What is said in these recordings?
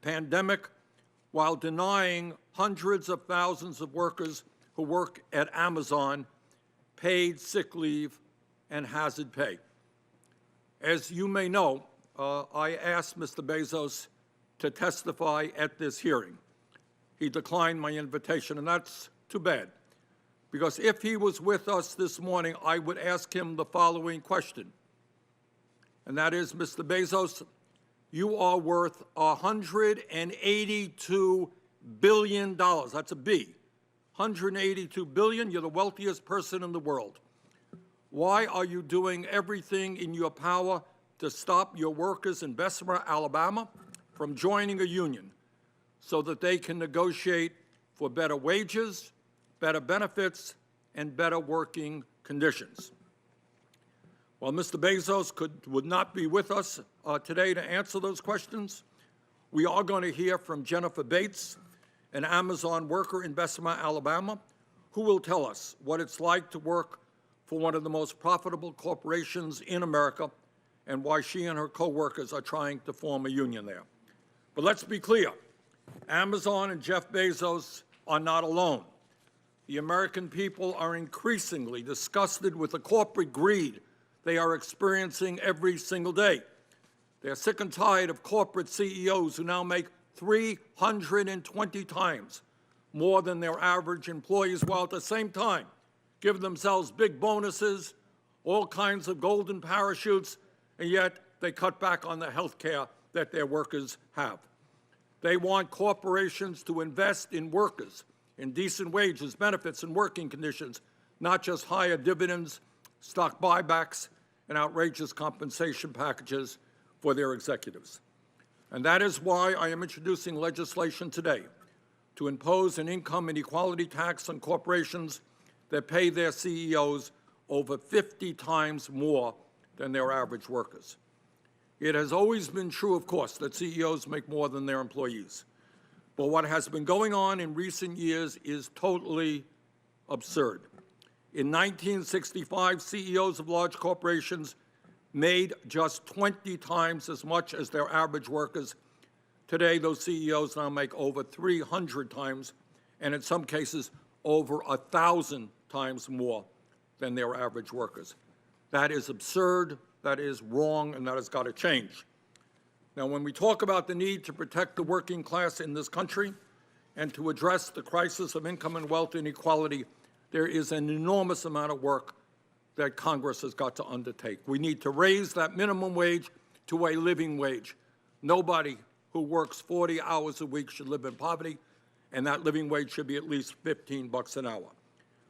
pandemic while denying hundreds of thousands of workers who work at Amazon paid sick leave and hazard pay. As you may know, I asked Mr. Bezos to testify at this hearing. He declined my invitation, and that's too bad, because if he was with us this morning, I would ask him the following question, and that is, Mr. Bezos, you are worth $182 billion. That's a B. $182 billion. You're the wealthiest person in the world. Why are you doing everything in your power to stop your workers in Bessemer, Alabama, from joining a union so that they can negotiate for better wages, better benefits, and better working conditions? While Mr. Bezos would not be with us today to answer those questions, we are going to hear from Jennifer Bates, an Amazon worker in Bessemer, Alabama, who will tell us what it's like to work for one of the most profitable corporations in America and why she and her co-workers are trying to form a union there. But let's be clear, Amazon and Jeff Bezos are not alone. The American people are increasingly disgusted with the corporate greed they are experiencing every single day. They're sick and tired of corporate CEOs who now make 320 times more than their average employees, while at the same time give themselves big bonuses, all kinds of golden parachutes, and yet they cut back on the health care that their workers have. They want corporations to invest in workers, in decent wages, benefits, and working conditions, not just higher dividends, stock buybacks, and outrageous compensation packages for their executives. And that is why I am introducing legislation today to impose an income inequality tax on corporations that pay their CEOs over 50 times more than their average workers. It has always been true, of course, that CEOs make more than their employees. But what has been going on in recent years is totally absurd. In 1965, CEOs of large corporations made just 20 times as much as their average workers. Today, those CEOs now make over 300 times, and in some cases, over 1,000 times more than their average workers. That is absurd, that is wrong, and that has got to change. Now, when we talk about the need to protect the working class in this country and to address the crisis of income and wealth inequality, there is an enormous amount of work that Congress has got to undertake. We need to raise that minimum wage to a living wage. Nobody who works 40 hours a week should live in poverty, and that living wage should be at least 15 bucks an hour.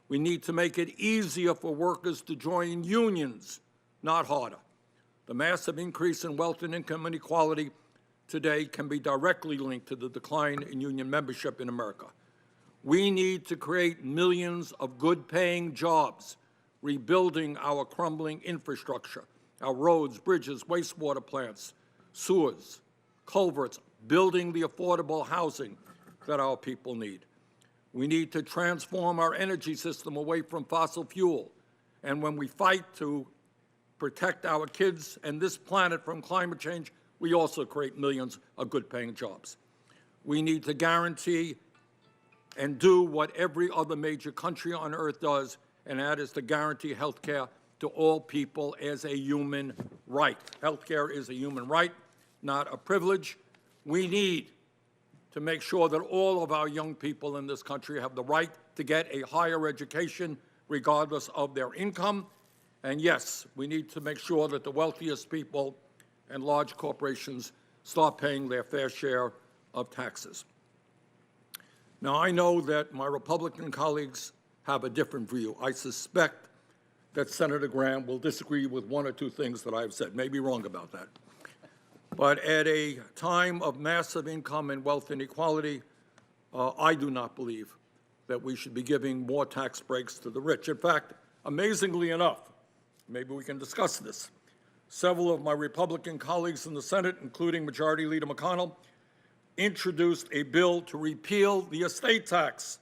We need to make it easier for workers to join unions, not harder. The massive increase in wealth and income inequality today can be directly linked to the decline in union membership in America. We need to create millions of good-paying jobs, rebuilding our crumbling infrastructure, our roads, bridges, wastewater plants, sewers, culverts, building the affordable housing that our people need. We need to transform our energy system away from fossil fuel. And when we fight to protect our kids and this planet from climate change, we also create millions of good-paying jobs. We need to guarantee and do what every other major country on earth does, and that is to guarantee health care to all people as a human right. Health care is a human right, not a privilege. We need to make sure that all of our young people in this country have the right to get a higher education regardless of their income. And yes, we need to make sure that the wealthiest people and large corporations start paying their fair share of taxes. Now, I know that my Republican colleagues have a different view. I suspect that Senator Graham will disagree with one or two things that I've said, may be wrong about that. But at a time of massive income and wealth inequality, I do not believe that we should be giving more tax breaks to the rich. In fact, amazingly enough, maybe we can discuss this, several of my Republican colleagues in the Senate, including Majority Leader McConnell, introduced a bill to repeal the estate tax,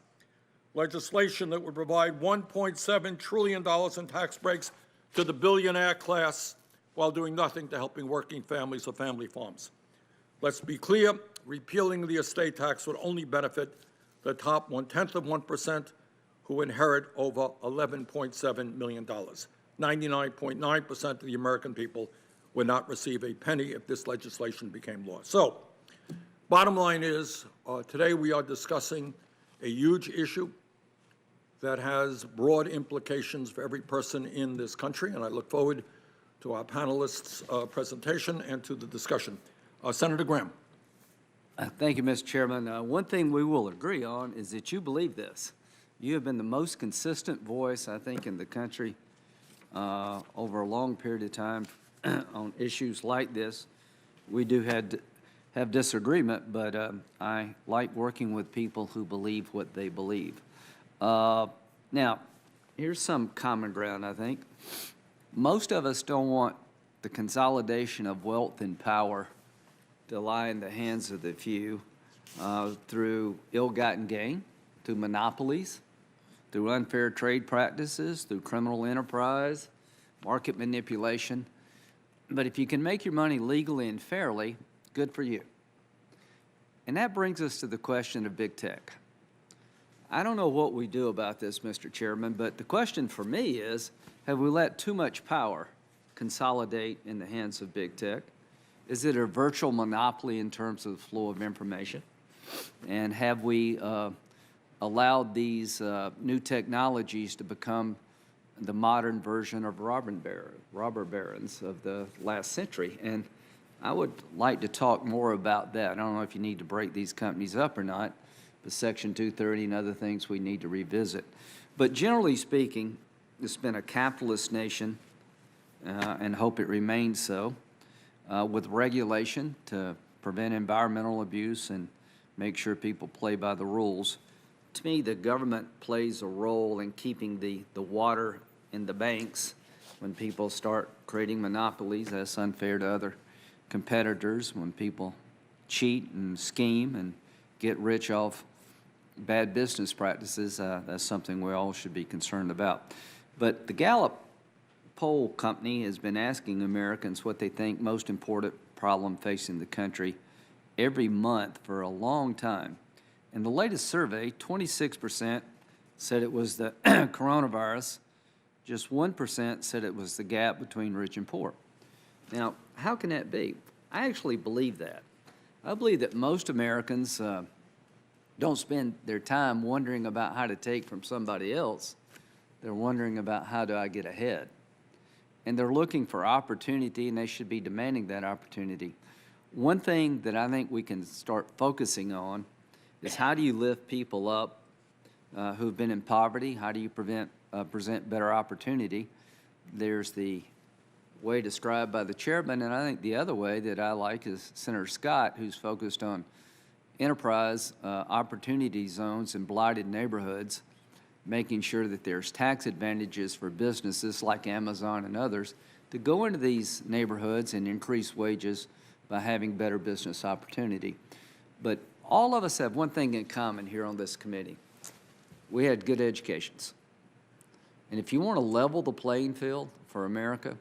legislation that would provide $1.7 trillion in tax breaks to the billionaire class while doing nothing to helping working families or family farms. Let's be clear, repealing the estate tax would only benefit the top 0.1% who inherit over $11.7 million. 99.9% of the American people would not receive a penny if this legislation became law. So, bottom line is, today we are discussing a huge issue that has broad implications for every person in this country, and I look forward to our panelists' presentation and to the discussion. Senator Graham. Thank you, Mr. Chairman. One thing we will agree on is that you believe this. You have been the most consistent voice, I think, in the country over a long period of time on issues like this. We do have disagreement, but I like working with people who believe what they believe. Now, here's some common ground, I think. Most of us don't want the consolidation of wealth and power to lie in the hands of the few through ill-gotten gain, through monopolies, through unfair trade practices, through criminal enterprise, market manipulation. But if you can make your money legally and fairly, good for you. And that brings us to the question of big tech. I don't know what we do about this, Mr. Chairman, but the question for me is, have we let too much power consolidate in the hands of big tech? Is it a virtual monopoly in terms of the flow of information? And have we allowed these new technologies to become the modern version of robber barons of the last century? And I would like to talk more about that. I don't know if you need to break these companies up or not, but Section 230 and other things we need to revisit. But generally speaking, it's been a capitalist nation and hope it remains so, with regulation to prevent environmental abuse and make sure people play by the rules. To me, the government plays a role in keeping the water in the banks. When people start creating monopolies, that's unfair to other competitors. When people cheat and scheme and get rich off bad business practices, that's something we all should be concerned about. But the Gallup poll company has been asking Americans what they think most important problem facing the country every month for a long time. In the latest survey, 26% said it was the coronavirus. Just 1% said it was the gap between rich and poor. Now, how can that be? I actually believe that. I believe that most Americans don't spend their time wondering about how to take from somebody else. They're wondering about how do I get ahead. And they're looking for opportunity, and they should be demanding that opportunity. One thing that I think we can start focusing on is how do you lift people up who've been in poverty? How do you present better opportunity? There's the way described by the chairman, and I think the other way that I like is Senator Scott, who's focused on enterprise opportunity zones in blighted neighborhoods, making sure that there's tax advantages for businesses like Amazon and others to go into these neighborhoods and increase wages by having better business opportunity. But all of us have one thing in common here on this committee. We had good educations. And if you want to level the playing field for America,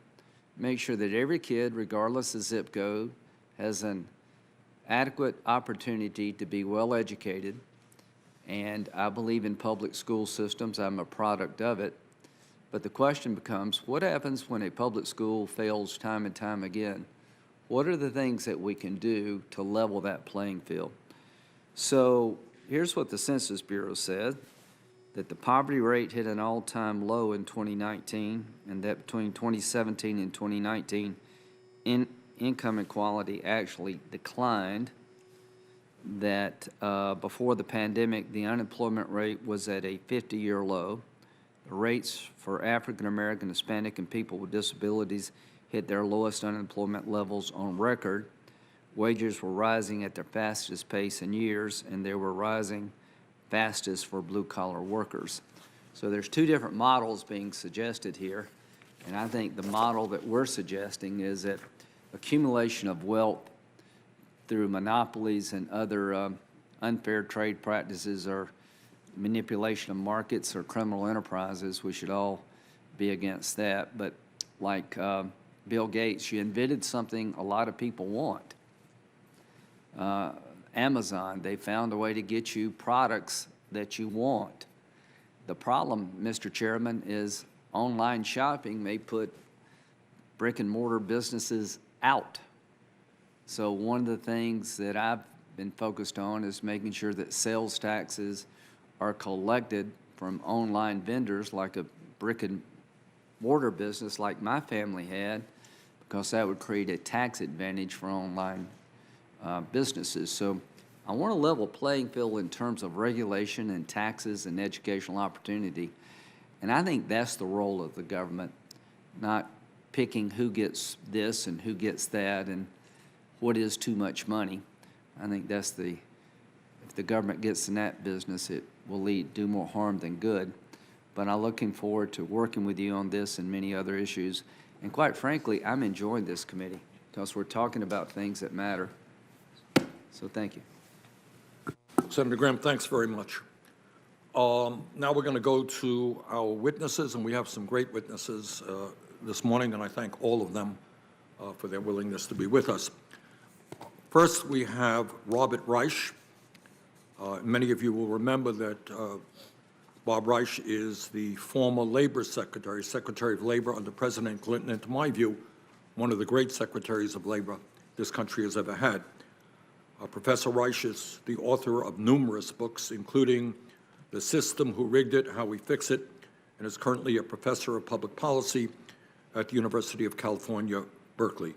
make sure that every kid, regardless of zip code, has an adequate opportunity to be well educated. And I believe in public school systems. I'm a product of it. But the question becomes, what happens when a public school fails time and time again? What are the things that we can do to level that playing field? So here's what the Census Bureau said, that the poverty rate hit an all-time low in 2019, and that between 2017 and 2019, income inequality actually declined, that before the pandemic, the unemployment rate was at a 50-year low. The rates for African American, Hispanic, and people with disabilities hit their lowest unemployment levels on record. Wages were rising at their fastest pace in years, and they were rising fastest for blue-collar workers. So there's two different models being suggested here, and I think the model that we're suggesting is that accumulation of wealth through monopolies and other unfair trade practices or manipulation of markets or criminal enterprises, we should all be against that. But like Bill Gates, you invented something a lot of people want. Amazon. They found a way to get you products that you want. The problem, Mr. Chairman, is online shopping may put brick and mortar businesses out. So one of the things that I've been focused on is making sure that sales taxes are collected from online vendors like a brick and mortar business like my family had, because that would create a tax advantage for online businesses. So I want a level playing field in terms of regulation and taxes and educational opportunity. And I think that's the role of the government, not picking who gets this and who gets that and what is too much money. I think that's if the government gets in that business, it will do more harm than good. But I'm looking forward to working with you on this and many other issues. And quite frankly, I'm enjoying this committee because we're talking about things that matter. So thank you. Senator Graham, thanks very much. Now we're going to go to our witnesses, and we have some great witnesses this morning, and I thank all of them for their willingness to be with us. First, we have Robert Reich. Many of you will remember that Bob Reich is the former Labor Secretary, Secretary of Labor under President Clinton, and to my view, one of the great secretaries of labor this country has ever had. Professor Reich is the author of numerous books, including The System, Who Rigged It, How We Fix It, and is currently a professor of public policy at the University of California, Berkeley.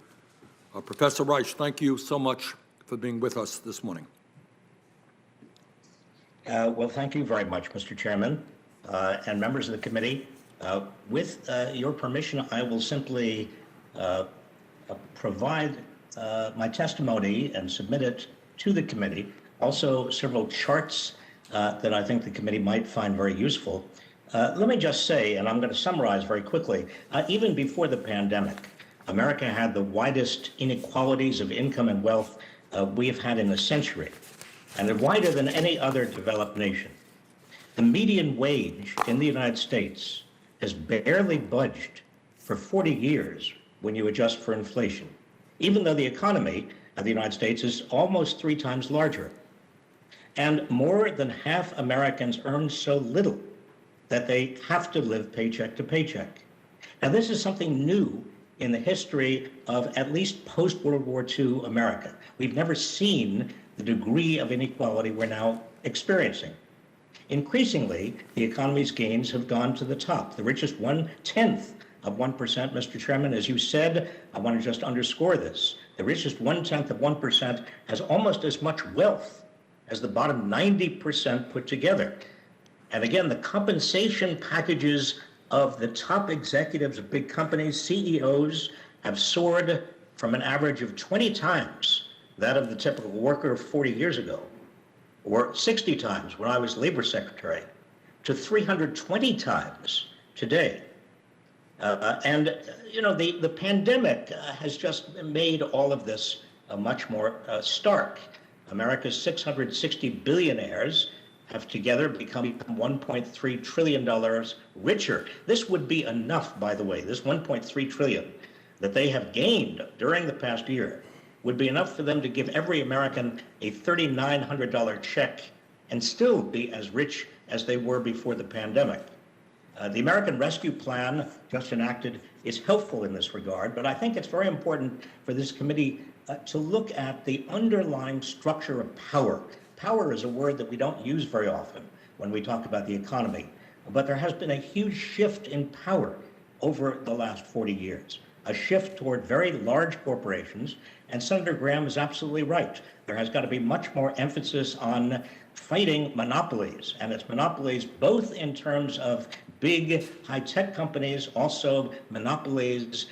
Professor Reich, thank you so much for being with us this morning. Well, thank you very much, Mr. Chairman, and members of the committee. With your permission, I will simply provide my testimony and submit it to the committee. Also, several charts that I think the committee might find very useful. Let me just say, and I'm going to summarize very quickly, even before the pandemic, America had the widest inequalities of income and wealth we have had in a century, and wider than any other developed nation. The median wage in the United States has barely budged for 40 years when you adjust for inflation, even though the economy of the United States is almost 3 times larger. And more than half Americans earn so little that they have to live paycheck to paycheck. Now, this is something new in the history of at least post-World War II America. We've never seen the degree of inequality we're now experiencing. Increasingly, the economy's gains have gone to the top. The richest 1/10 of 1%, Mr. Chairman, as you said, I want to just underscore this. The richest 1/10 of 1% has almost as much wealth as the bottom 90% put together. And again, the compensation packages of the top executives of big companies, CEOs, have soared from an average of 20 times that of the typical worker 40 years ago, or 60 times when I was labor secretary, to 320 times today. And, you know, the pandemic has just made all of this much more stark. America's 660 billionaires have together become $1.3 trillion richer. This would be enough, by the way, this $1.3 trillion that they have gained during the past year would be enough for them to give every American a $3,900 check and still be as rich as they were before the pandemic. The American Rescue Plan, just enacted, is helpful in this regard, but I think it's very important for this committee to look at the underlying structure of power. Power is a word that we don't use very often when we talk about the economy, but there has been a huge shift in power over the last 40 years, a shift toward very large corporations, and Senator Graham is absolutely right. There has got to be much more emphasis on fighting monopolies, and it's monopolies both in terms of big high-tech companies, also monopolies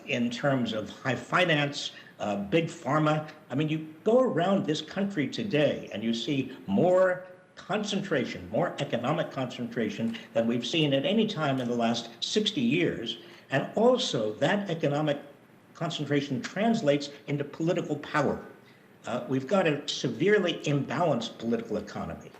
in terms of high finance, big pharma. I mean, you go around this country today and you see more concentration, more economic concentration than we've seen at any time in the last 60 years. And also that economic concentration translates into political power. We've got a severely imbalanced political economy.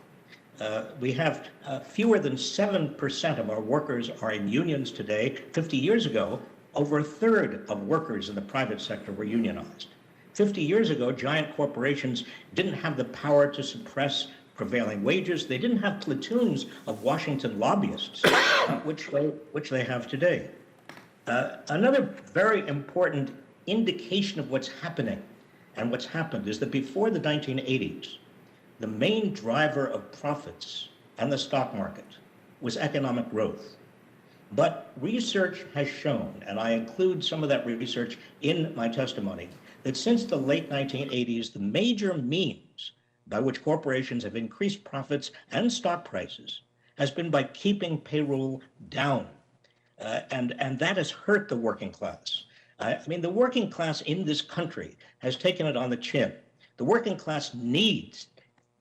We have fewer than 7% of our workers are in unions today. 50 years ago, over a third of workers in the private sector were unionized. 50 years ago, giant corporations didn't have the power to suppress prevailing wages. They didn't have platoons of Washington lobbyists, which they have today. Another very important indication of what's happening and what's happened is that before the 1980s, the main driver of profits and the stock market was economic growth. But research has shown, and I include some of that research in my testimony, that since the late 1980s, the major means by which corporations have increased profits and stock prices has been by keeping payroll down. And that has hurt the working class. I mean, the working class in this country has taken it on the chin. The working class needs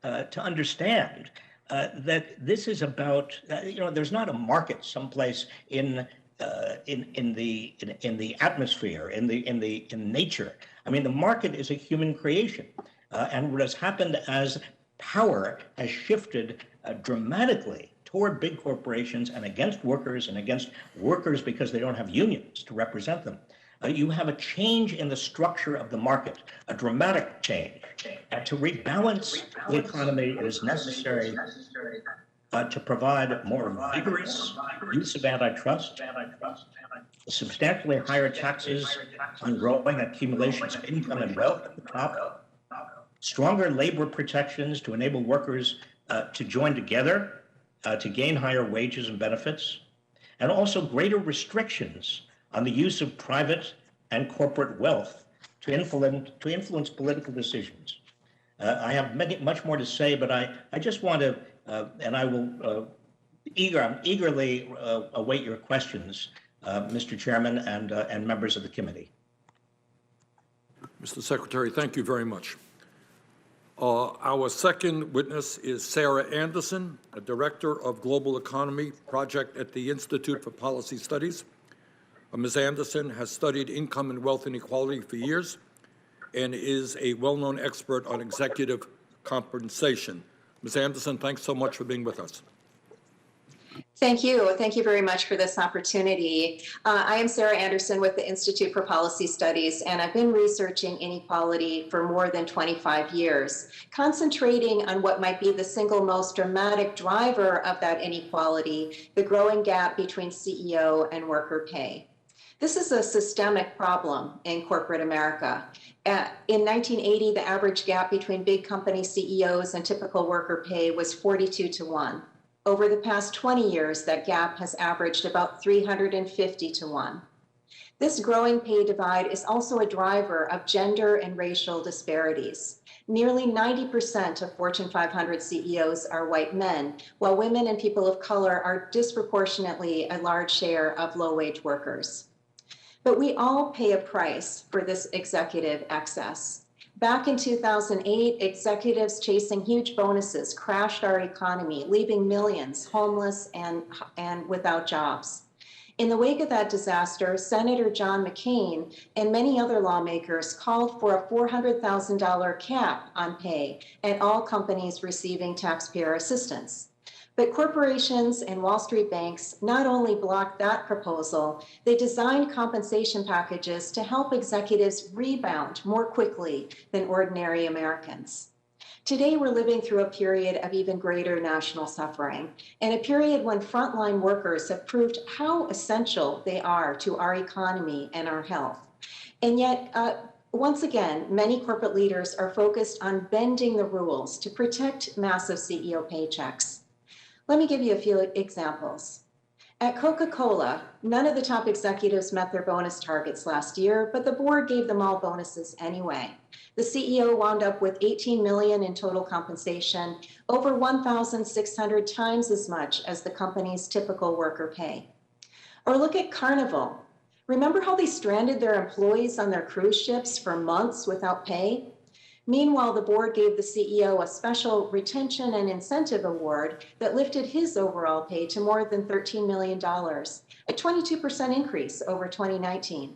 to understand that this is about, there's not a market someplace in the atmosphere, in nature. I mean, the market is a human creation, and what has happened as power has shifted dramatically toward big corporations and against workers because they don't have unions to represent them. You have a change in the structure of the market, a dramatic change. And to rebalance the economy, it is necessary to provide more vigorous use of antitrust, substantially higher taxes on growing accumulations of income and wealth at the top, stronger labor protections to enable workers to join together to gain higher wages and benefits, and also greater restrictions on the use of private and corporate wealth to influence political decisions. I have much more to say, but I just want to, and I will eagerly await your questions, Mr. Chairman and members of the committee. Mr. Secretary, thank you very much. Our second witness is Sarah Anderson, a Director of Global Economy Project at the Institute for Policy Studies. Ms. Anderson has studied income and wealth inequality for years and is a well-known expert on executive compensation. Ms. Anderson, thanks so much for being with us. Thank you. Thank you very much for this opportunity. I am Sarah Anderson with the Institute for Policy Studies, and I've been researching inequality for more than 25 years, concentrating on what might be the single most dramatic driver of that inequality, the growing gap between CEO and worker pay. This is a systemic problem in corporate America. In 1980, the average gap between big company CEOs and typical worker pay was 42-1. Over the past 20 years, that gap has averaged about 350-1. This growing pay divide is also a driver of gender and racial disparities. Nearly 90% of Fortune 500 CEOs are white men, while women and people of color are disproportionately a large share of low-wage workers. But we all pay a price for this executive excess. Back in 2008, executives chasing huge bonuses crashed our economy, leaving millions homeless and without jobs. In the wake of that disaster, Senator John McCain and many other lawmakers called for a $400,000 cap on pay at all companies receiving taxpayer assistance. But corporations and Wall Street banks not only blocked that proposal, they designed compensation packages to help executives rebound more quickly than ordinary Americans. Today, we're living through a period of even greater national suffering, and a period when frontline workers have proved how essential they are to our economy and our health. And yet, once again, many corporate leaders are focused on bending the rules to protect massive CEO paychecks. Let me give you a few examples. At Coca-Cola, none of the top executives met their bonus targets last year, but the board gave them all bonuses anyway. The CEO wound up with $18 million in total compensation, over 1,600 times as much as the company's typical worker pay. Or look at Carnival. Remember how they stranded their employees on their cruise ships for months without pay? Meanwhile, the board gave the CEO a special retention and incentive award that lifted his overall pay to more than $13 million, a 22% increase over 2019.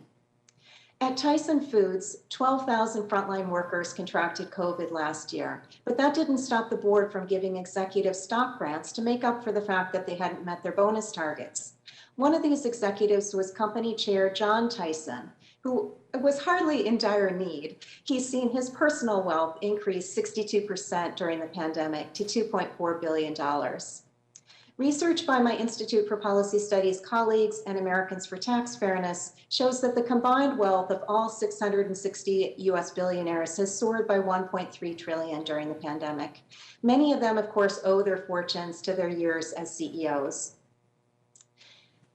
At Tyson Foods, 12,000 frontline workers contracted COVID last year, but that didn't stop the board from giving executives stock grants to make up for the fact that they hadn't met their bonus targets. One of these executives was company chair John Tyson, who was hardly in dire need, he's seen his personal wealth increase 62% during the pandemic to $2.4 billion. Research by my Institute for Policy Studies colleagues and Americans for Tax Fairness shows that the combined wealth of all 660 US billionaires has soared by 1.3 trillion during the pandemic. Many of them, of course, owe their fortunes to their years as CEOs.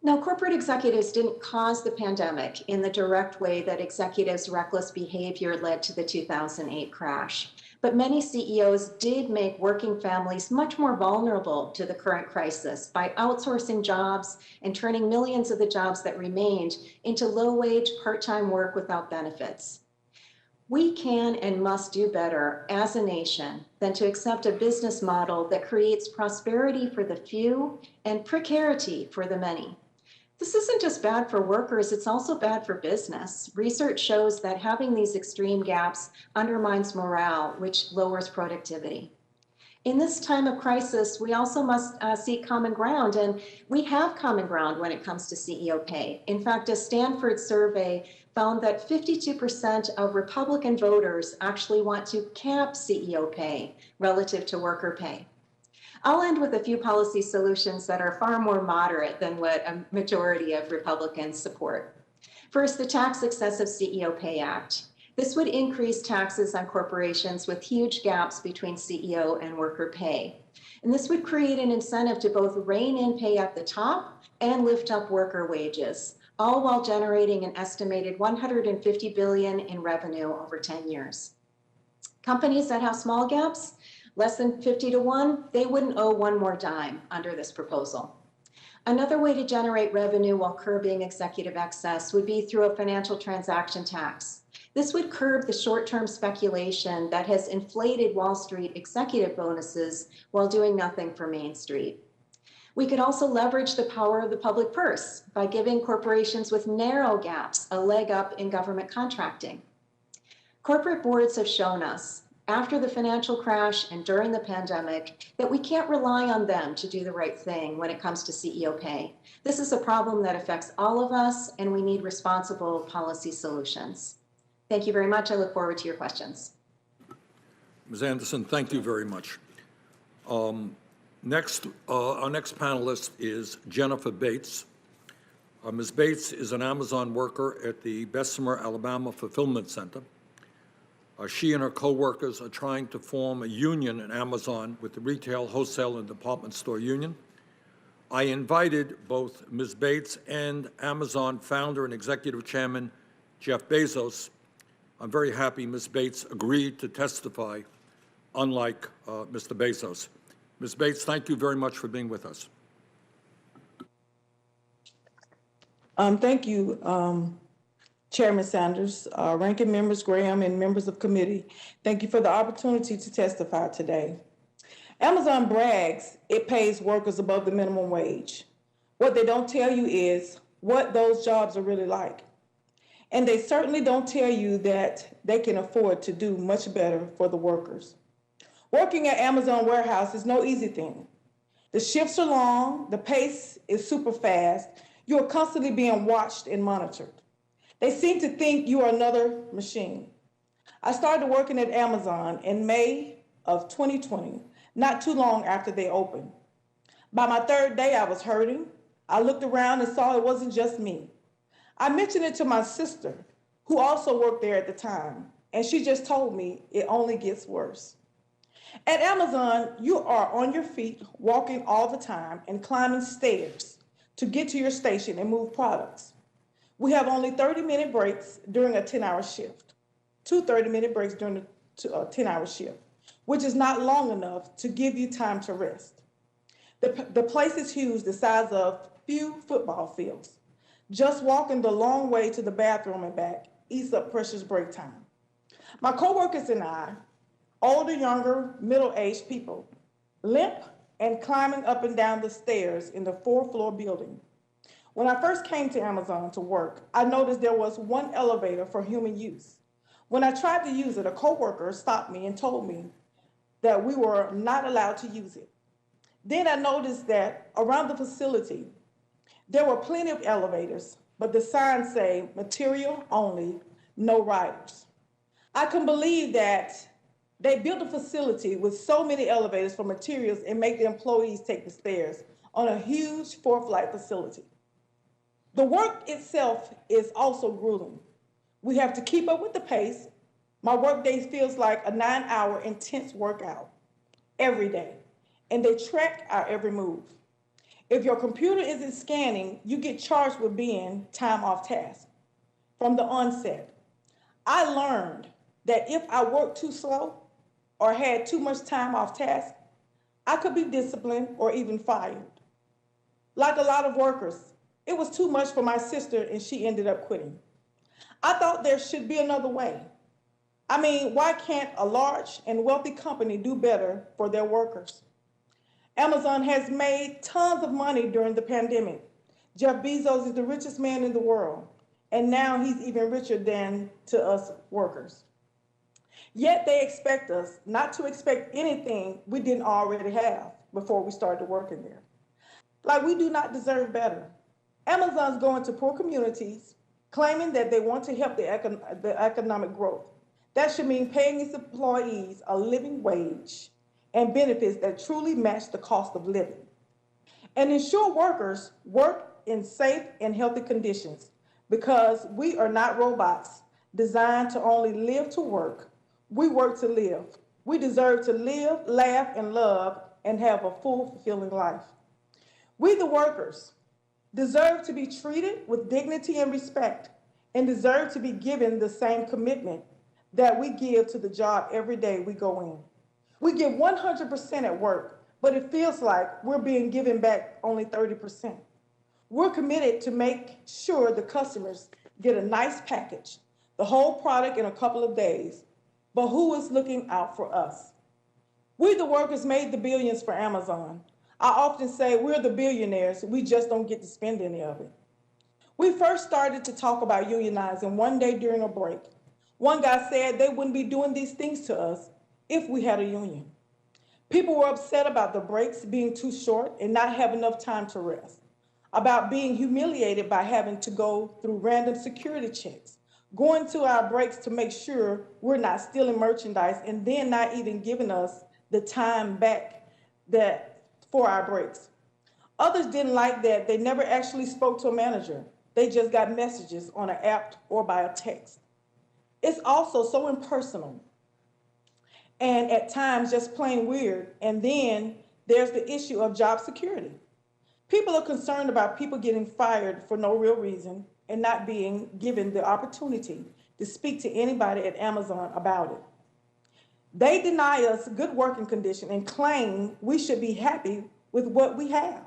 Now, corporate executives didn't cause the pandemic in the direct way that executives' reckless behavior led to the 2008 crash. But many CEOs did make working families much more vulnerable to the current crisis by outsourcing jobs and turning millions of the jobs that remained into low-wage, part-time work without benefits. We can and must do better as a nation than to accept a business model that creates prosperity for the few and precarity for the many. This isn't just bad for workers, it's also bad for business. Research shows that having these extreme gaps undermines morale, which lowers productivity. In this time of crisis, we also must seek common ground, and we have common ground when it comes to CEO pay. In fact, a Stanford survey found that 52% of Republican voters actually want to cap CEO pay relative to worker pay. I'll end with a few policy solutions that are far more moderate than what a majority of Republicans support. First, the Tax Excessive CEO Pay Act. This would increase taxes on corporations with huge gaps between CEO and worker pay. And this would create an incentive to both rein in pay at the top and lift up worker wages, all while generating an estimated $150 billion in revenue over 10 years. Companies that have small gaps, less than 50 to 1, they wouldn't owe one more dime under this proposal. Another way to generate revenue while curbing executive excess would be through a financial transaction tax. This would curb the short-term speculation that has inflated Wall Street executive bonuses while doing nothing for Main Street. We could also leverage the power of the public purse by giving corporations with narrow gaps a leg up in government contracting. Corporate boards have shown us after the financial crash and during the pandemic that we can't rely on them to do the right thing when it comes to CEO pay. This is a problem that affects all of us, and we need responsible policy solutions. Thank you very much. I look forward to your questions. Ms. Anderson, thank you very much. Our next panelist is Jennifer Bates. Ms. Bates is an Amazon worker at the Bessemer, Alabama Fulfillment Center. She and her co-workers are trying to form a union in Amazon with the Retail, Wholesale, and Department Store Union. I invited both Ms. Bates and Amazon founder and executive chairman Jeff Bezos. I'm very happy Ms. Bates agreed to testify, unlike Mr. Bezos. Ms. Bates, thank you very much for being with us. Thank you, Chairman Sanders, ranking members Graham, and members of committee. Thank you for the opportunity to testify today. Amazon brags it pays workers above the minimum wage. What they don't tell you is what those jobs are really like. And they certainly don't tell you that they can afford to do much better for the workers. Working at Amazon warehouse is no easy thing. The shifts are long, the pace is super fast, you are constantly being watched and monitored. They seem to think you are another machine. I started working at Amazon in May of 2020, not too long after they opened. By my third day, I was hurting. I looked around and saw it wasn't just me. I mentioned it to my sister, who also worked there at the time, and she just told me it only gets worse. At Amazon, you are on your feet, walking all the time and climbing stairs to get to your station and move products. We have only 30-minute breaks during a 10-hour shift, 2 30-minute breaks during a 10-hour shift, which is not long enough to give you time to rest. The place is huge, the size of few football fields. Just walking the long way to the bathroom and back eats up precious break time. My coworkers and I, older, younger, middle-aged people, limp and climbing up and down the stairs in the 4th-floor building. When I first came to Amazon to work, I noticed there was one elevator for human use. When I tried to use it, a coworker stopped me and told me that we were not allowed to use it. Then I noticed that around the facility, there were plenty of elevators, but the signs say material only, no riders. I can believe that they built a facility with so many elevators for materials and make the employees take the stairs on a huge 4-flight facility. The work itself is also grueling. We have to keep up with the pace. My workday feels like a 9-hour intense workout every day, and they track our every move. If your computer isn't scanning, you get charged with being time off task. From the onset, I learned that if I worked too slow or had too much time off task, I could be disciplined or even fired. Like a lot of workers, it was too much for my sister and she ended up quitting. I thought there should be another way. I mean, why can't a large and wealthy company do better for their workers? Amazon has made tons of money during the pandemic. Jeff Bezos is the richest man in the world, and now he's even richer than to us workers. Yet they expect us not to expect anything we didn't already have before we started working there. Like we do not deserve better. Amazon's going to poor communities, claiming that they want to help the economic growth. That should mean paying its employees a living wage and benefits that truly match the cost of living. And ensure workers work in safe and healthy conditions because we are not robots designed to only live to work. We work to live. We deserve to live, laugh, and love and have a full, fulfilling life. We, the workers, deserve to be treated with dignity and respect and deserve to be given the same commitment that we give to the job every day we go in. We give 100% at work, but it feels like we're being given back only 30%. We're committed to make sure the customers get a nice package, the whole product in a couple of days, but who is looking out for us? We, the workers, made the billions for Amazon. I often say we're the billionaires, we just don't get to spend any of it. We first started to talk about unionizing one day during a break. One guy said they wouldn't be doing these things to us if we had a union. People were upset about the breaks being too short and not have enough time to rest, about being humiliated by having to go through random security checks, going to our breaks to make sure we're not stealing merchandise and then not even giving us the time back for our breaks. Others didn't like that they never actually spoke to a manager. They just got messages on an app or by a text. It's also so impersonal and at times just plain weird. And then there's the issue of job security. People are concerned about people getting fired for no real reason and not being given the opportunity to speak to anybody at Amazon about it. They deny us good working conditions and claim we should be happy with what we have,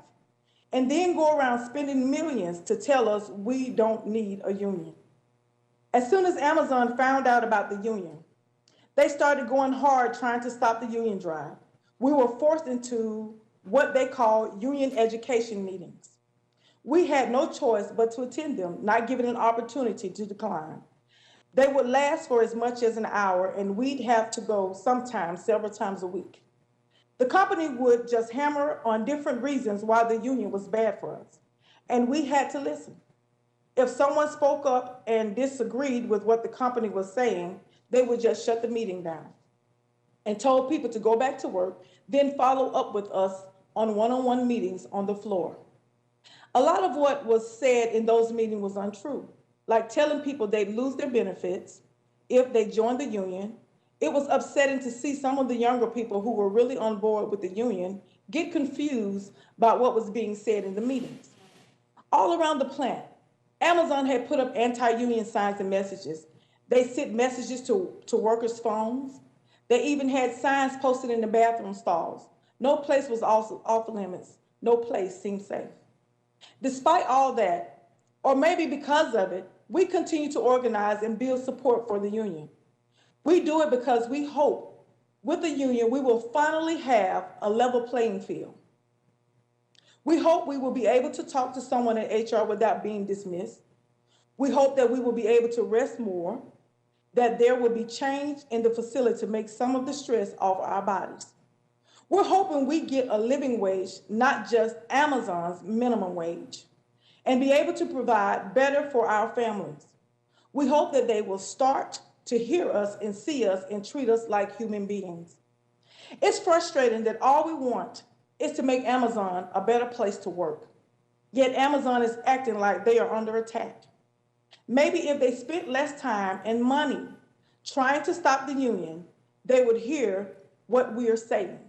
and then go around spending millions to tell us we don't need a union. As soon as Amazon found out about the union, they started going hard trying to stop the union drive. We were forced into what they call union education meetings. We had no choice but to attend them, not given an opportunity to decline. They would last for as much as an hour, and we'd have to go sometimes several times a week. The company would just hammer on different reasons why the union was bad for us, and we had to listen. If someone spoke up and disagreed with what the company was saying, they would just shut the meeting down and told people to go back to work, then follow up with us on one-on-one meetings on the floor. A lot of what was said in those meetings was untrue, like telling people they'd lose their benefits if they joined the union. It was upsetting to see some of the younger people who were really on board with the union get confused about what was being said in the meetings. All around the plant, Amazon had put up anti-union signs and messages. They sent messages to workers' phones. They even had signs posted in the bathroom stalls. No place was off limits. No place seemed safe. Despite all that, or maybe because of it, we continue to organize and build support for the union. We do it because we hope with the union we will finally have a level playing field. We hope we will be able to talk to someone at HR without being dismissed. We hope that we will be able to rest more, that there will be change in the facility to make some of the stress off our bodies. We're hoping we get a living wage, not just Amazon's minimum wage. and be able to provide better for our families. We hope that they will start to hear us and see us and treat us like human beings. It's frustrating that all we want is to make Amazon a better place to work. Yet Amazon is acting like they are under attack. Maybe if they spent less time and money trying to stop the union, they would hear what we are saying.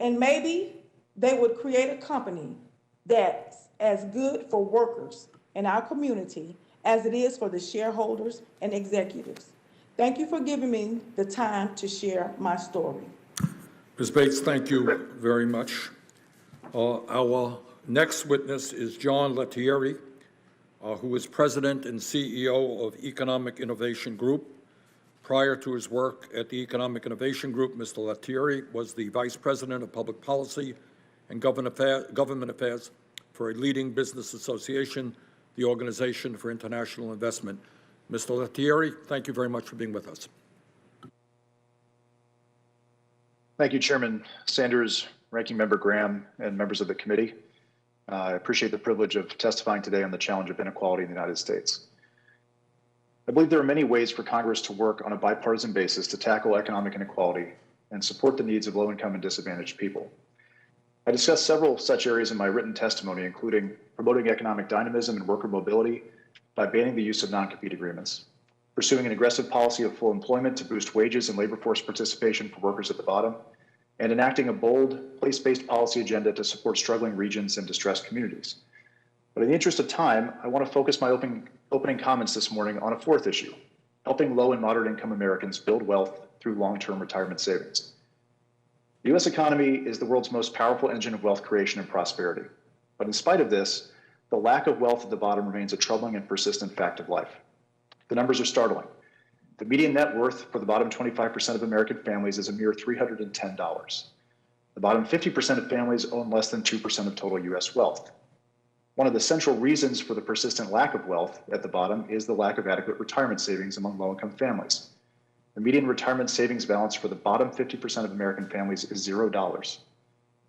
And maybe they would create a company that's as good for workers in our community as it is for the shareholders and executives. Thank you for giving me the time to share my story. Ms. Bates, thank you very much. Our next witness is John Lettieri, who is President and CEO of Economic Innovation Group. Prior to his work at the Economic Innovation Group, Mr. Lettieri was the Vice President of Public Policy and Government Affairs for a leading business association, the Organization for International Investment. Mr. Lettieri, thank you very much for being with us. Thank you, Chairman Sanders, Ranking Member Graham, and members of the committee. I appreciate the privilege of testifying today on the challenge of inequality in the United States. I believe there are many ways for Congress to work on a bipartisan basis to tackle economic inequality and support the needs of low-income and disadvantaged people. I discussed several such areas in my written testimony, including promoting economic dynamism and worker mobility by banning the use of non-compete agreements, pursuing an aggressive policy of full employment to boost wages and labor force participation for workers at the bottom, and enacting a bold, place-based policy agenda to support struggling regions and distressed communities. But in the interest of time, I want to focus my opening comments this morning on a fourth issue, helping low and moderate income Americans build wealth through long-term retirement savings. The U.S. economy is the world's most powerful engine of wealth creation and prosperity. But in spite of this, the lack of wealth at the bottom remains a troubling and persistent fact of life. The numbers are startling. The median net worth for the bottom 25% of American families is a mere $310. The bottom 50% of families own less than 2% of total U.S. wealth. One of the central reasons for the persistent lack of wealth at the bottom is the lack of adequate retirement savings among low-income families. The median retirement savings balance for the bottom 50% of American families is $0.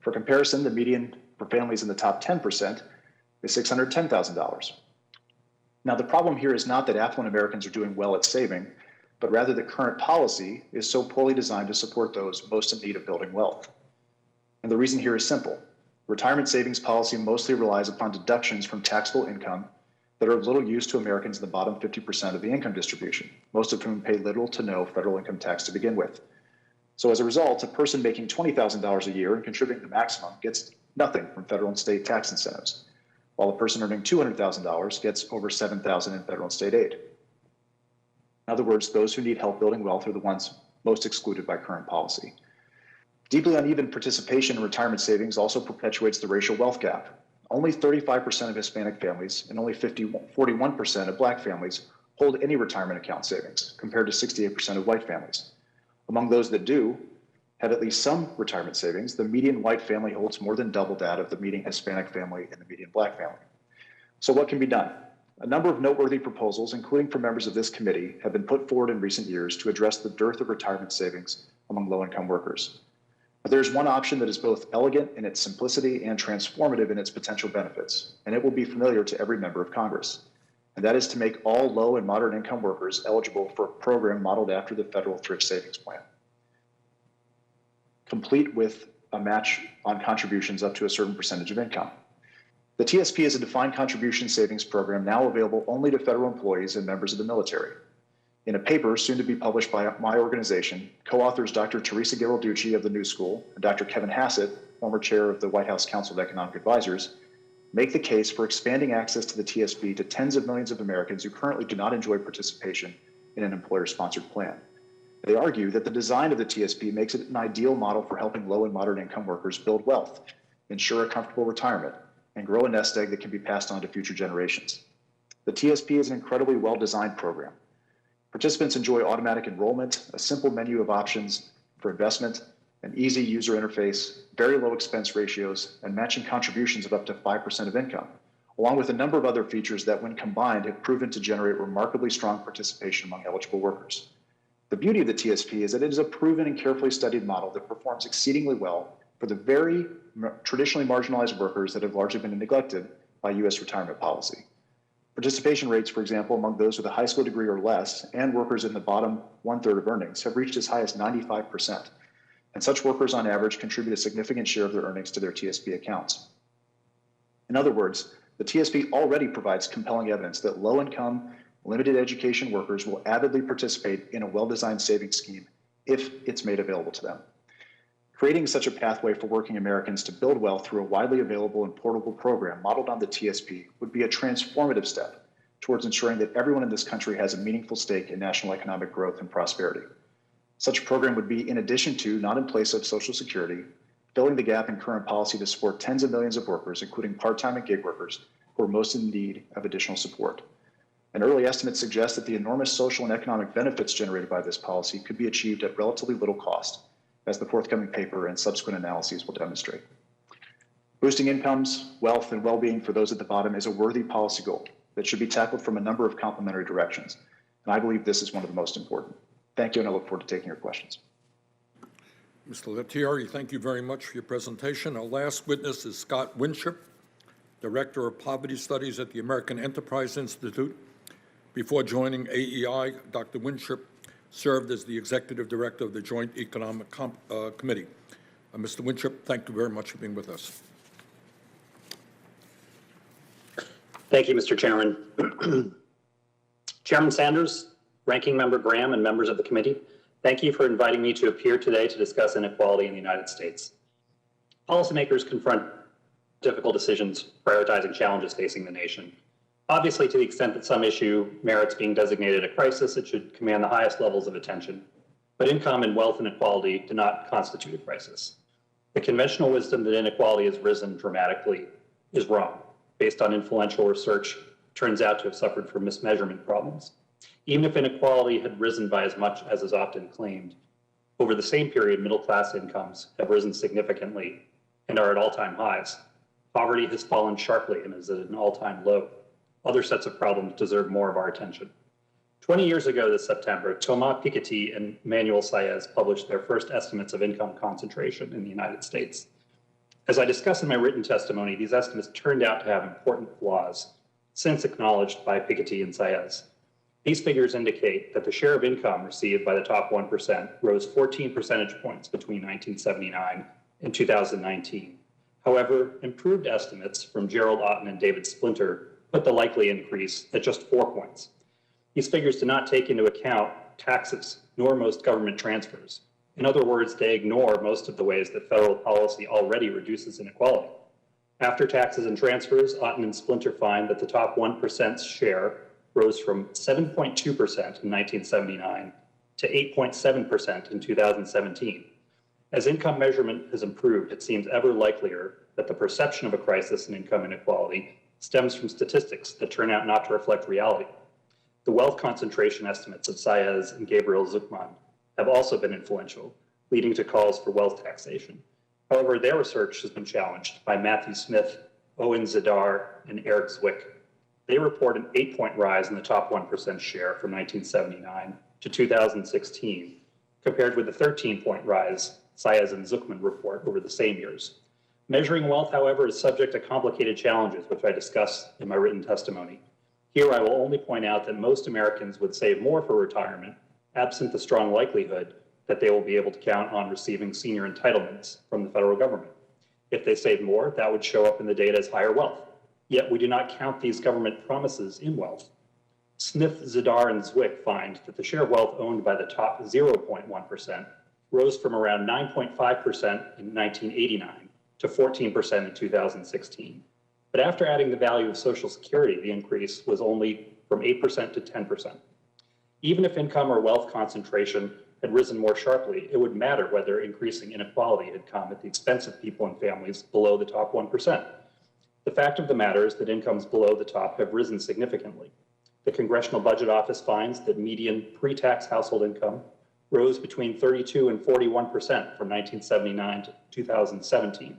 For comparison, the median for families in the top 10% is $610,000. Now, the problem here is not that affluent Americans are doing well at saving, but rather that current policy is so poorly designed to support those most in need of building wealth. And the reason here is simple. Retirement savings policy mostly relies upon deductions from taxable income that are of little use to Americans in the bottom 50% of the income distribution, most of whom pay little to no federal income tax to begin with. So as a result, a person making $20,000 a year and contributing the maximum gets nothing from federal and state tax incentives, while a person earning $200,000 gets over $7,000 in federal and state aid. In other words, those who need help building wealth are the ones most excluded by current policy. Deeply uneven participation in retirement savings also perpetuates the racial wealth gap. Only 35% of Hispanic families and only 41% of Black families hold any retirement account savings, compared to 68% of white families. Among those that do have at least some retirement savings, the median white family holds more than double that of the median Hispanic family and the median Black family. So what can be done? A number of noteworthy proposals, including from members of this committee, have been put forward in recent years to address the dearth of retirement savings among low-income workers. But there's one option that is both elegant in its simplicity and transformative in its potential benefits, and it will be familiar to every member of Congress. And that is to make all low and moderate income workers eligible for a program modeled after the federal Thrift Savings Plan, complete with a match on contributions up to a certain percentage of income. The TSP is a defined contribution savings program now available only to federal employees and members of the military. In a paper soon to be published by my organization, co-authors Dr. Teresa Ghilarducci of the New School and Dr. Kevin Hassett, former chair of the White House Council of Economic Advisors, make the case for expanding access to the TSP to tens of millions of Americans who currently do not enjoy participation in an employer-sponsored plan. They argue that the design of the TSP makes it an ideal model for helping low and moderate income workers build wealth, ensure a comfortable retirement, and grow a nest egg that can be passed on to future generations. The TSP is an incredibly well-designed program. Participants enjoy automatic enrollment, a simple menu of options for investment, an easy user interface, very low expense ratios, and matching contributions of up to 5% of income, along with a number of other features that, when combined, have proven to generate remarkably strong participation among eligible workers. The beauty of the TSP is that it is a proven and carefully studied model that performs exceedingly well for the very traditionally marginalized workers that have largely been neglected by U.S. retirement policy. Participation rates, for example, among those with a high school degree or less and workers in the bottom 1/3 of earnings have reached as high as 95%. And such workers on average contribute a significant share of their earnings to their TSP accounts. In other words, the TSP already provides compelling evidence that low-income, limited education workers will avidly participate in a well-designed savings scheme if it's made available to them. Creating such a pathway for working Americans to build wealth through a widely available and portable program modeled on the TSP would be a transformative step towards ensuring that everyone in this country has a meaningful stake in national economic growth and prosperity. Such a program would be in addition to, not in place of, Social Security, filling the gap in current policy to support tens of millions of workers, including part-time and gig workers, who are most in need of additional support. And early estimates suggest that the enormous social and economic benefits generated by this policy could be achieved at relatively little cost, as the forthcoming paper and subsequent analyses will demonstrate. Boosting incomes, wealth, and well-being for those at the bottom is a worthy policy goal that should be tackled from a number of complementary directions. And I believe this is one of the most important. Thank you, and I look forward to taking your questions. Mr. Lettieri, thank you very much for your presentation. Our last witness is Scott Winship, Director of Poverty Studies at the American Enterprise Institute. Before joining AEI, Dr. Winship served as the Executive Director of the Joint Economic Committee. Mr. Winship, thank you very much for being with us. Thank you, Mr. Chairman. Chairman Sanders, Ranking Member Graham, and members of the committee, thank you for inviting me to appear today to discuss inequality in the United States. Policymakers confront difficult decisions prioritizing challenges facing the nation. Obviously, to the extent that some issue merits being designated a crisis, it should command the highest levels of attention. But income and wealth inequality do not constitute a crisis. The conventional wisdom that inequality has risen dramatically is wrong. Based on influential research, turns out to have suffered from mismeasurement problems. Even if inequality had risen by as much as is often claimed, over the same period, middle-class incomes have risen significantly and are at all-time highs. Poverty has fallen sharply and is at an all-time low. Other sets of problems deserve more of our attention. 20 years ago this September, Thomas Piketty and Manuel Saez published their first estimates of income concentration in the United States. As I discuss in my written testimony, these estimates turned out to have important flaws, since acknowledged by Piketty and Saez. These figures indicate that the share of income received by the top 1% rose 14 percentage points between 1979 and 2019. However, improved estimates from Gerald Otten and David Splinter put the likely increase at just 4 points. These figures do not take into account taxes, nor most government transfers. In other words, they ignore most of the ways that federal policy already reduces inequality. After taxes and transfers, Otten and Splinter find that the top 1%'s share rose from 7.2% in 1979 to 8.7% in 2017. As income measurement has improved, it seems ever likelier that the perception of a crisis in income inequality stems from statistics that turn out not to reflect reality. The wealth concentration estimates of Saez and Gabriel Zucman have also been influential, leading to calls for wealth taxation. However, their research has been challenged by Matthew Smith, Owen Zidar, and Eric Zwick. They report an 8-point rise in the top 1% share from 1979 to 2016, compared with the 13-point rise Saez and Zucman report over the same years. Measuring wealth, however, is subject to complicated challenges, which I discuss in my written testimony. Here, I will only point out that most Americans would save more for retirement, absent the strong likelihood that they will be able to count on receiving senior entitlements from the federal government. If they save more, that would show up in the data as higher wealth. Yet we do not count these government promises in wealth. Smith, Zidar, and Zwick find that the share of wealth owned by the top 0.1% rose from around 9.5% in 1989 to 14% in 2016. But after adding the value of Social Security, the increase was only from 8% to 10%. Even if income or wealth concentration had risen more sharply, it would matter whether increasing inequality had come at the expense of people and families below the top 1%. The fact of the matter is that incomes below the top have risen significantly. The Congressional Budget Office finds that median pre-tax household income rose between 32 and 41% from 1979 to 2017.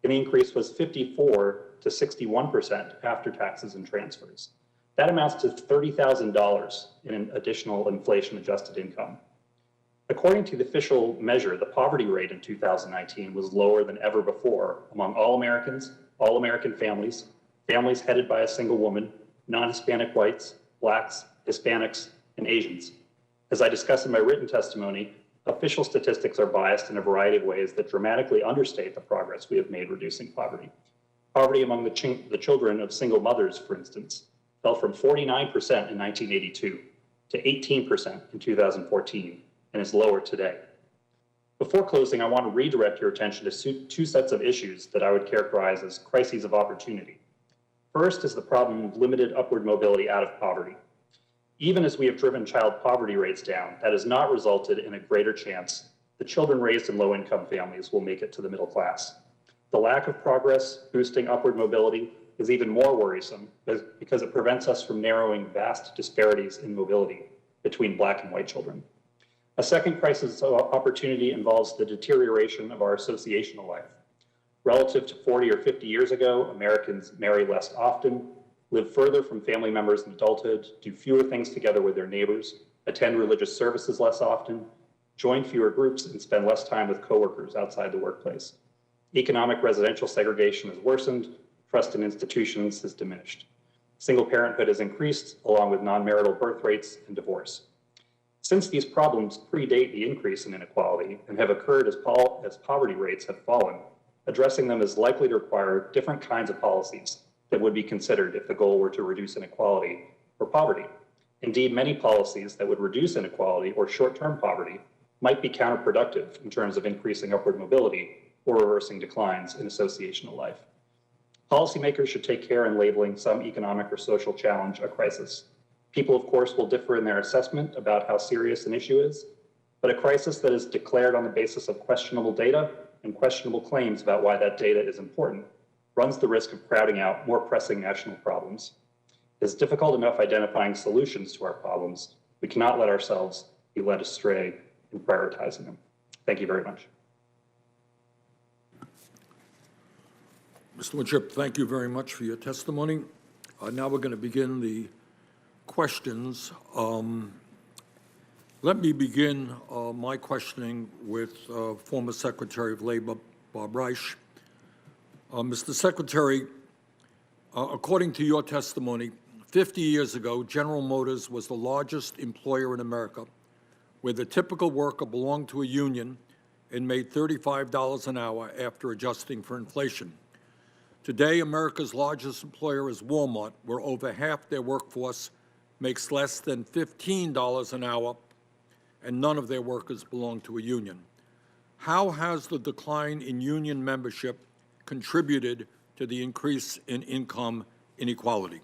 And the increase was 54 to 61% after taxes and transfers. That amounts to $30,000 in an additional inflation-adjusted income. According to the official measure, the poverty rate in 2019 was lower than ever before among all Americans, all American families, families headed by a single woman, non-Hispanic whites, Blacks, Hispanics, and Asians. As I discuss in my written testimony, official statistics are biased in a variety of ways that dramatically understate the progress we have made reducing poverty. Poverty among the children of single mothers, for instance, fell from 49% in 1982 to 18% in 2014 and is lower today. Before closing, I want to redirect your attention to two sets of issues that I would characterize as crises of opportunity. First is the problem of limited upward mobility out of poverty. Even as we have driven child poverty rates down, that has not resulted in a greater chance that children raised in low-income families will make it to the middle class. The lack of progress boosting upward mobility is even more worrisome because it prevents us from narrowing vast disparities in mobility between Black and white children. A second crisis of opportunity involves the deterioration of our associational life. Relative to 40 or 50 years ago, Americans marry less often, live further from family members in adulthood, do fewer things together with their neighbors, attend religious services less often, join fewer groups, and spend less time with coworkers outside the workplace. Economic residential segregation has worsened, trust in institutions has diminished. Single parenthood has increased, along with non-marital birth rates and divorce. Since these problems predate the increase in inequality and have occurred as poverty rates have fallen, addressing them is likely to require different kinds of policies that would be considered if the goal were to reduce inequality or poverty. Indeed, many policies that would reduce inequality or short-term poverty might be counterproductive in terms of increasing upward mobility or reversing declines in associational life. Policymakers should take care in labeling some economic or social challenge a crisis. People, of course, will differ in their assessment about how serious an issue is, but a crisis that is declared on the basis of questionable data and questionable claims about why that data is important runs the risk of crowding out more pressing national problems. It is difficult enough identifying solutions to our problems. We cannot let ourselves be led astray in prioritizing them. Thank you very much. Mr. Winship, thank you very much for your testimony. Now we're going to begin the questions. Let me begin my questioning with former Secretary of Labor, Bob Reich. Mr. Secretary, according to your testimony, 50 years ago, General Motors was the largest employer in America, where the typical worker belonged to a union and made $35 an hour after adjusting for inflation. Today, America's largest employer is Walmart, where over half their workforce makes less than $15 an hour, and none of their workers belong to a union. How has the decline in union membership contributed to the increase in income inequality?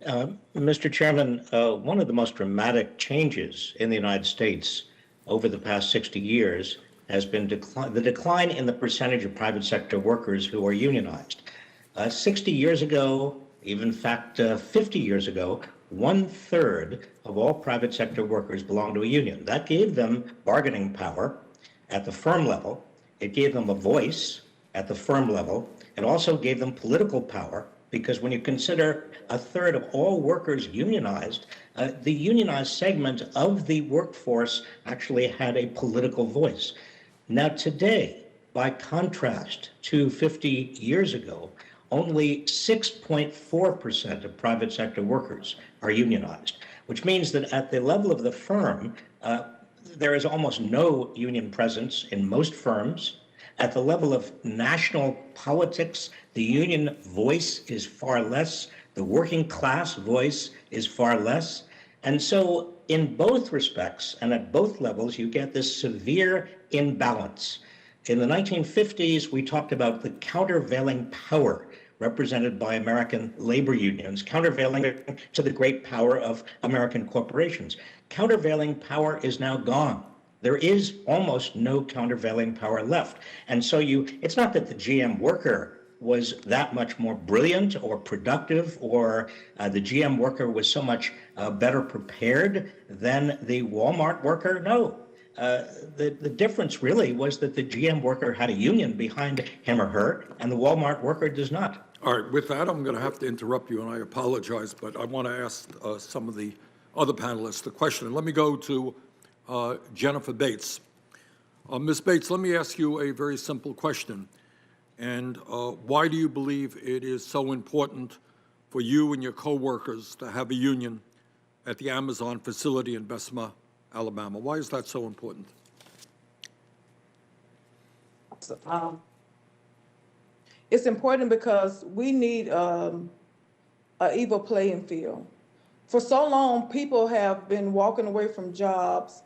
Mr. Chairman, one of the most dramatic changes in the United States over the past 60 years has been the decline in the percentage of private sector workers who are unionized. 60 years ago, even in fact 50 years ago, 1/3 of all private sector workers belonged to a union. That gave them bargaining power at the firm level. It gave them a voice at the firm level. It also gave them political power, because when you consider 1/3 of all workers unionized, the unionized segment of the workforce actually had a political voice. Now today, by contrast to 50 years ago, only 6.4% of private sector workers are unionized, which means that at the level of the firm, there is almost no union presence in most firms. At the level of national politics, the union voice is far less. The working class voice is far less. And so in both respects and at both levels, you get this severe imbalance. In the 1950s, we talked about the countervailing power represented by American labor unions, countervailing to the great power of American corporations. Countervailing power is now gone. There is almost no countervailing power left. And so it's not that the GM worker was that much more brilliant or productive, or the GM worker was so much better prepared than the Walmart worker. No. The difference really was that the GM worker had a union behind him or her, and the Walmart worker does not. All right, with that, I'm going to have to interrupt you, and I apologize, but I want to ask some of the other panelists the question. Let me go to Jennifer Bates. Ms. Bates, let me ask you a very simple question. And why do you believe it is so important for you and your coworkers to have a union at the Amazon facility in Bessemer, Alabama? Why is that so important? It's important because we need an equal playing field. For so long, people have been walking away from jobs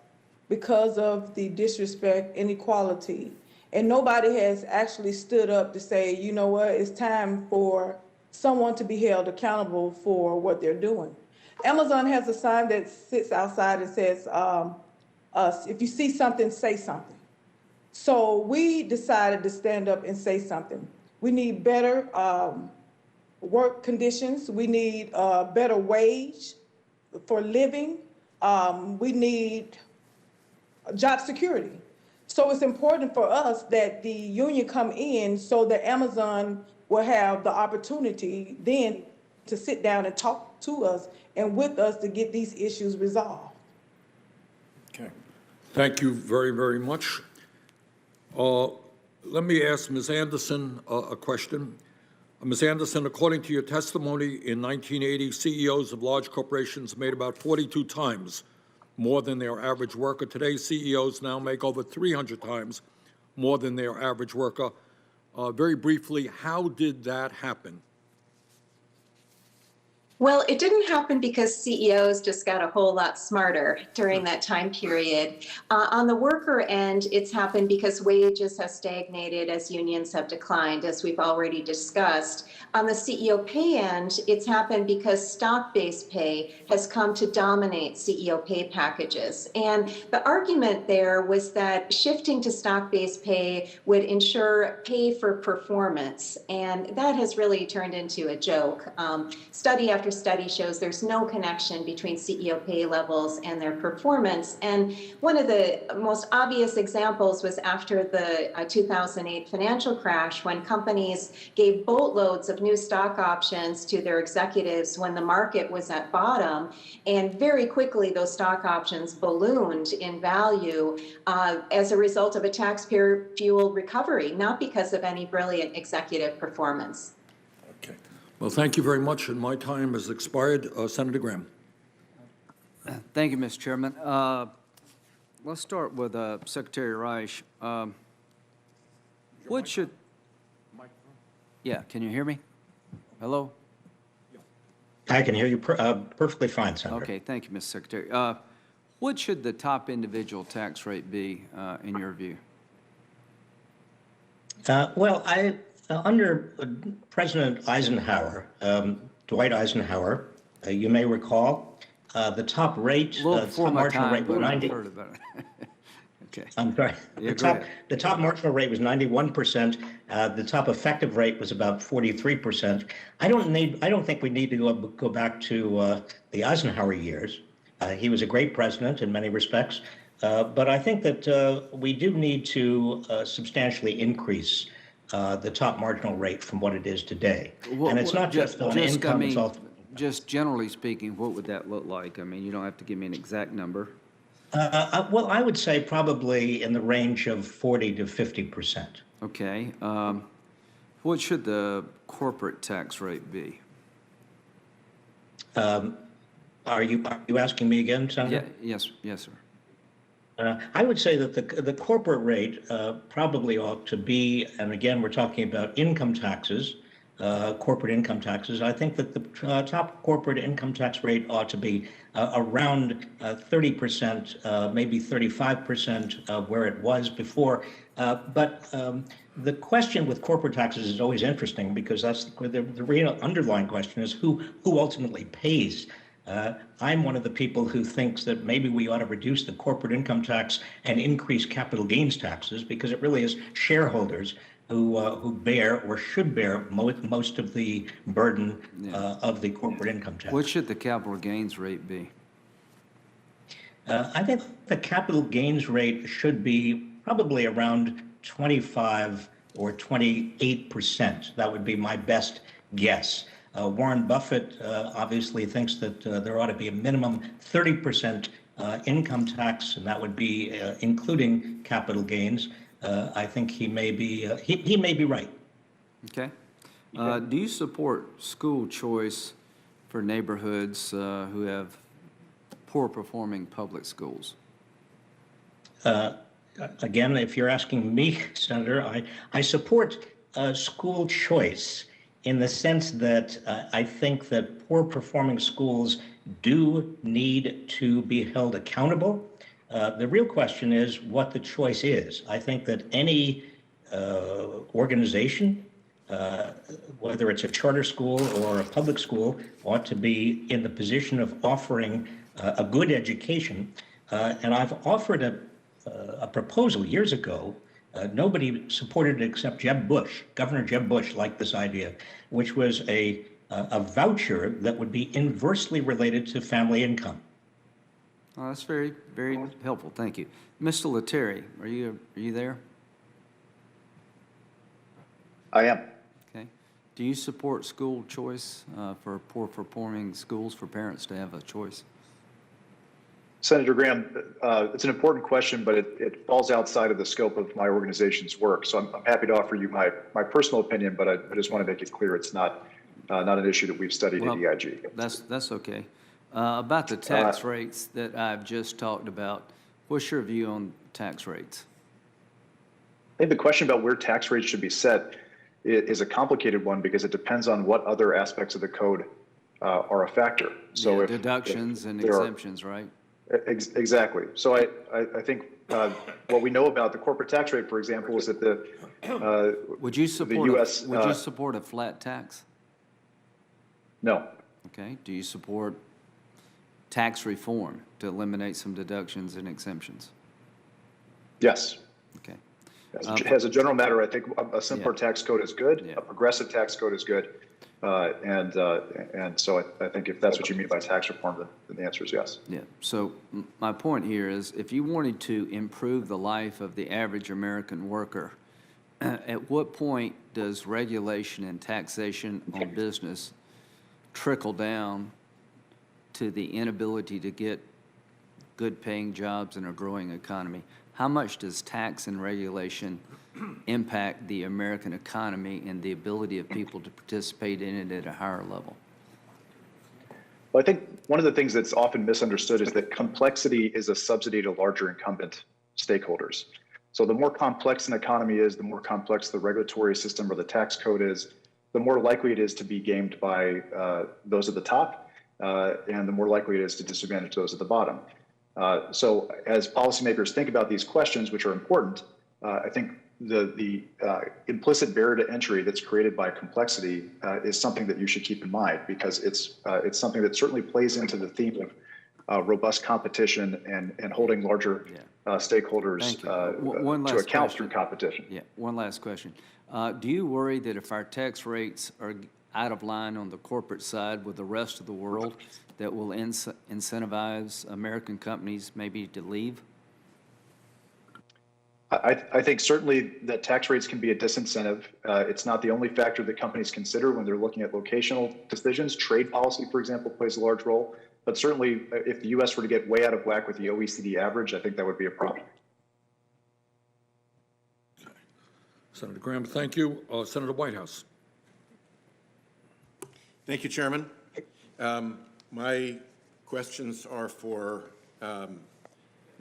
because of the disrespect, inequality, and nobody has actually stood up to say, you know what, it's time for someone to be held accountable for what they're doing. Amazon has a sign that sits outside and says, if you see something, say something. So we decided to stand up and say something. We need better work conditions. We need better wage for living. We need job security. So it's important for us that the union come in so that Amazon will have the opportunity then to sit down and talk to us and with us to get these issues resolved. Okay. Thank you very, very much. Let me ask Ms. Anderson a question. Ms. Anderson, according to your testimony, in 1980, CEOs of large corporations made about 42 times more than their average worker. Today, CEOs now make over 300 times more than their average worker. Very briefly, how did that happen? Well, it didn't happen because CEOs just got a whole lot smarter during that time period. On the worker end, it's happened because wages have stagnated as unions have declined, as we've already discussed. On the CEO pay end, it's happened because stock-based pay has come to dominate CEO pay packages. And the argument there was that shifting to stock-based pay would ensure pay for performance. And that has really turned into a joke. Study after study shows there's no connection between CEO pay levels and their performance. And one of the most obvious examples was after the 2008 financial crash, when companies gave boatloads of new stock options to their executives when the market was at bottom. And very quickly, those stock options ballooned in value as a result of a taxpayer-fueled recovery, not because of any brilliant executive performance. Okay. Well, thank you very much, and my time has expired. Senator Graham. Thank you, Mr. Chairman. Let's start with Secretary Reich. What should... Yeah, can you hear me? Hello? I can hear you perfectly fine, Senator. Okay, thank you, Mr. Secretary. What should the top individual tax rate be, in your view? Well, under President Eisenhower, Dwight Eisenhower, you may recall, the top rate, top marginal rate was 90. Okay. I'm sorry. The top marginal rate was 91%. The top effective rate was about 43%. I don't think we need to go back to the Eisenhower years. He was a great president in many respects, but I think that we do need to substantially increase the top marginal rate from what it is today. And it's not just on income, it's also... Just generally speaking, what would that look like? I mean, you don't have to give me an exact number. Well, I would say probably in the range of 40 to 50%. Okay. What should the corporate tax rate be? Are you asking me again, Senator? Yeah, yes, sir. I would say that the corporate rate probably ought to be, and again, we're talking about income taxes, corporate income taxes. I think that the top corporate income tax rate ought to be around 30%, maybe 35% of where it was before. But the question with corporate taxes is always interesting, because that's the real underlying question is who ultimately pays. I'm one of the people who thinks that maybe we ought to reduce the corporate income tax and increase capital gains taxes, because it really is shareholders who bear or should bear most of the burden of the corporate income tax. What should the capital gains rate be? I think the capital gains rate should be probably around 25 or 28%. That would be my best guess. Warren Buffett obviously thinks that there ought to be a minimum 30% income tax, and that would be including capital gains. I think he may be right. Okay. Do you support school choice for neighborhoods who have poor-performing public schools? Again, if you're asking me, Senator, I support school choice in the sense that I think that poor performing schools do need to be held accountable. The real question is what the choice is. I think that any organization, whether it's a charter school or a public school, ought to be in the position of offering a good education. And I've offered a proposal years ago. Nobody supported it except Jeb Bush. Governor Jeb Bush liked this idea, which was a voucher that would be inversely related to family income. Oh, that's very, very helpful. Thank you. Mr. Lettieri, are you there? I am. Okay. Do you support school choice for poor-performing schools for parents to have a choice? Senator Graham, it's an important question, but it falls outside of the scope of my organization's work. So I'm happy to offer you my personal opinion, but I just want to make it clear it's not an issue that we've studied at EIG. That's okay. About the tax rates that I've just talked about, what's your view on tax rates? I think the question about where tax rates should be set is a complicated one because it depends on what other aspects of the code are a factor. So yeah, deductions and exemptions, right? Exactly. So I think what we know about the corporate tax rate, for example, is that would you support the U.S. Would you support a flat tax? No. Okay. Do you support tax reform to eliminate some deductions and exemptions? Yes. Okay. As a general matter, I think a simpler tax code is good. Yeah. A progressive tax code is good. And so I think if that's what you mean by tax reform, then the answer is yes. Yeah. So my point here is if you wanted to improve the life of the average American worker, at what point does regulation and taxation on business trickle down to the inability to get good paying jobs in a growing economy? How much does tax and regulation impact the American economy and the ability of people to participate in it at a higher level? Well, I think one of the things that's often misunderstood is that complexity is a subsidy to larger incumbent stakeholders. So the more complex an economy is, the more complex the regulatory system or the tax code is, the more likely it is to be gamed by those at the top, and the more likely it is to disadvantage those at the bottom. So as policymakers think about these questions, which are important, I think the implicit barrier to entry that's created by complexity is something that you should keep in mind because it's something that certainly plays into the theme of robust competition and holding larger stakeholders to account through competition. Yeah, one last question. Do you worry that if our tax rates are out of line on the corporate side with the rest of the world, that will incentivize American companies maybe to leave? I think certainly that tax rates can be a disincentive. It's not the only factor that companies consider when they're looking at locational decisions. Trade policy, for example, plays a large role. But certainly, if the U.S. were to get way out of whack with the OECD average, I think that would be a problem. Okay. Senator Graham, thank you. Senator Whitehouse. Thank you, Chairman. My questions are for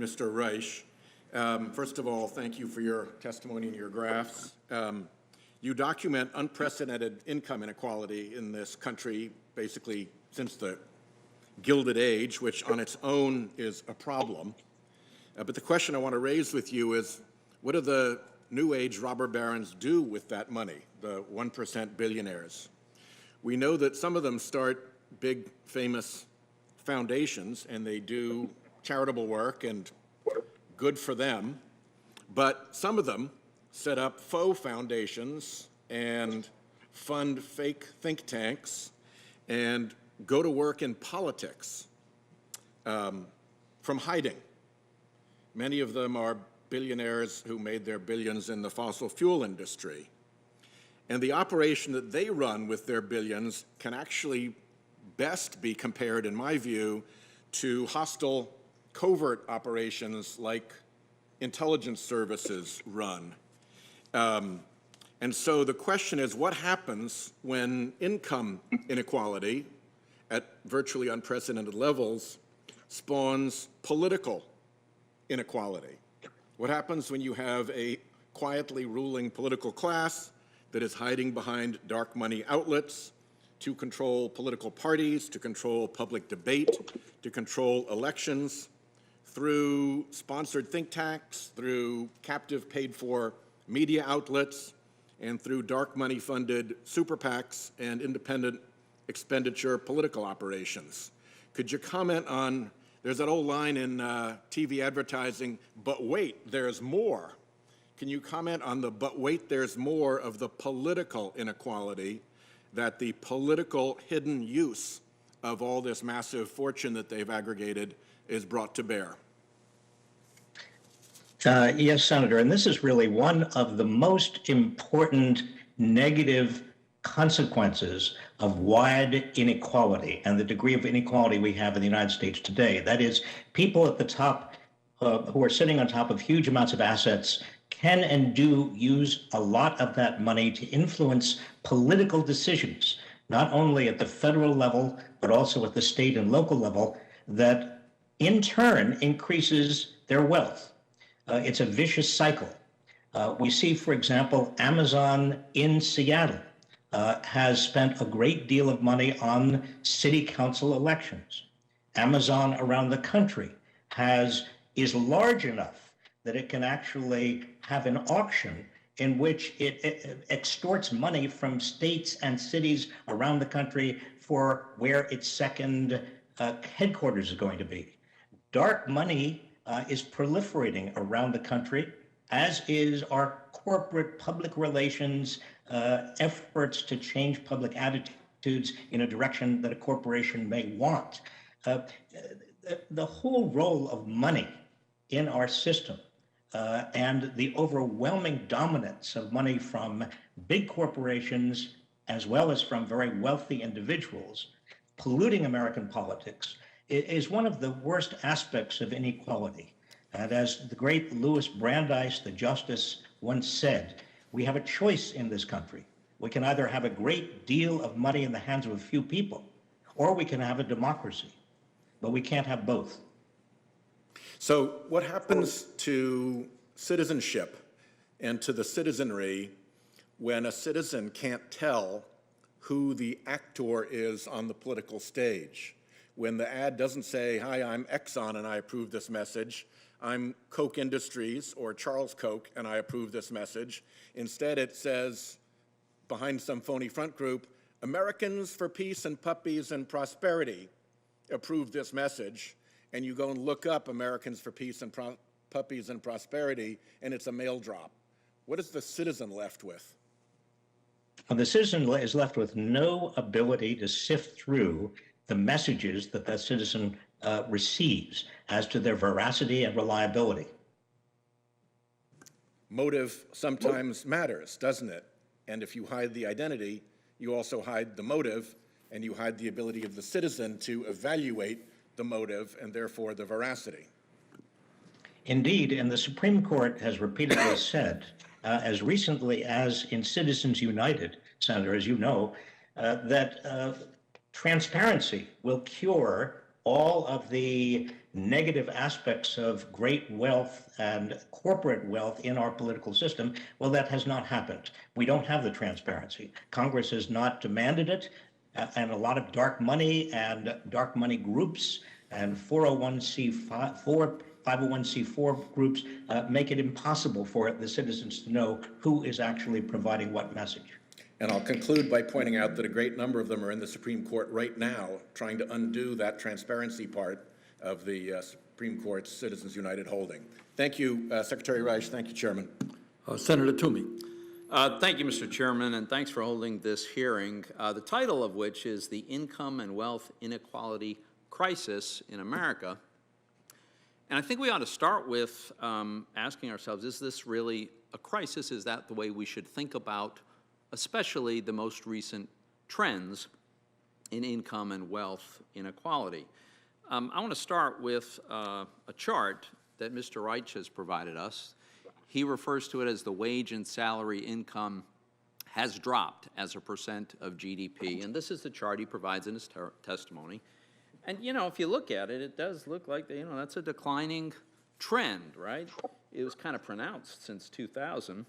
Mr. Reich. First of all, thank you for your testimony and your graphs. You document unprecedented income inequality in this country, basically since the Gilded Age, which on its own is a problem. But the question I want to raise with you is, what do the New Age robber barons do with that money, the 1% billionaires? We know that some of them start big, famous foundations, and they do charitable work, and good for them. But some of them set up faux foundations and fund fake think tanks and go to work in politics from hiding. Many of them are billionaires who made their billions in the fossil fuel industry. And the operation that they run with their billions can actually best be compared, in my view, to hostile covert operations like intelligence services run. And so the question is, what happens when income inequality at virtually unprecedented levels spawns political inequality? What happens when you have a quietly ruling political class that is hiding behind dark money outlets to control political parties, to control public debate, to control elections through sponsored think tanks, through captive paid-for media outlets, and through dark money-funded super PACs and independent expenditure political operations? Could you comment on, there's that old line in TV advertising, but wait, there's more. Can you comment on the but wait, there's more of the political inequality that the political hidden use of all this massive fortune that they've aggregated is brought to bear? Yes, Senator, and this is really one of the most important negative consequences of wide inequality and the degree of inequality we have in the United States today. That is, people at the top who are sitting on top of huge amounts of assets can and do use a lot of that money to influence political decisions, not only at the federal level, but also at the state and local level, that in turn increases their wealth. It's a vicious cycle. We see, for example, Amazon in Seattle has spent a great deal of money on city council elections. Amazon around the country is large enough that it can actually have an auction in which it extorts money from states and cities around the country for where its second headquarters is going to be. Dark money is proliferating around the country, as is our corporate public relations efforts to change public attitudes in a direction that a corporation may want. The whole role of money in our system and the overwhelming dominance of money from big corporations as well as from very wealthy individuals polluting American politics is one of the worst aspects of inequality. And as the great Louis Brandeis, the justice, once said, we have a choice in this country. We can either have a great deal of money in the hands of a few people, or we can have a democracy, but we can't have both. So what happens to citizenship and to the citizenry when a citizen can't tell who the actor is on the political stage? When the ad doesn't say, hi, I'm Exxon and I approve this message, I'm Koch Industries or Charles Koch and I approve this message. Instead it says, behind some phony front group, Americans for Peace and Puppies and Prosperity approve this message, and you go and look up Americans for Peace and Puppies and Prosperity, and it's a mail drop. What is the citizen left with? The citizen is left with no ability to sift through the messages that that citizen receives as to their veracity and reliability. Motive sometimes matters, doesn't it? And if you hide the identity, you also hide the motive, and you hide the ability of the citizen to evaluate the motive and therefore the veracity. Indeed, and the Supreme Court has repeatedly said, as recently as in Citizens United, Senator, as you know, that transparency will cure all of the negative aspects of great wealth and corporate wealth in our political system. Well, that has not happened. We don't have the transparency. Congress has not demanded it, and a lot of dark money and dark money groups and 501c4 groups make it impossible for the citizens to know who is actually providing what message. And I'll conclude by pointing out that a great number of them are in the Supreme Court right now trying to undo that transparency part of the Supreme Court's Citizens United holding. Thank you, Secretary Reich. Thank you, Chairman. Senator Toomey. Thank you, Mr. Chairman, and thanks for holding this hearing, the title of which is The Income and Wealth Inequality Crisis in America. And I think we ought to start with asking ourselves, is this really a crisis? Is that the way we should think about especially the most recent trends in income and wealth inequality? I want to start with a chart that Mr. Reich has provided us. He refers to it as the wage and salary income has dropped as a percent of GDP. And this is the chart he provides in his testimony. And, you know, if you look at it, it does look like, you know, that's a declining trend, right? It was kind of pronounced since 2000.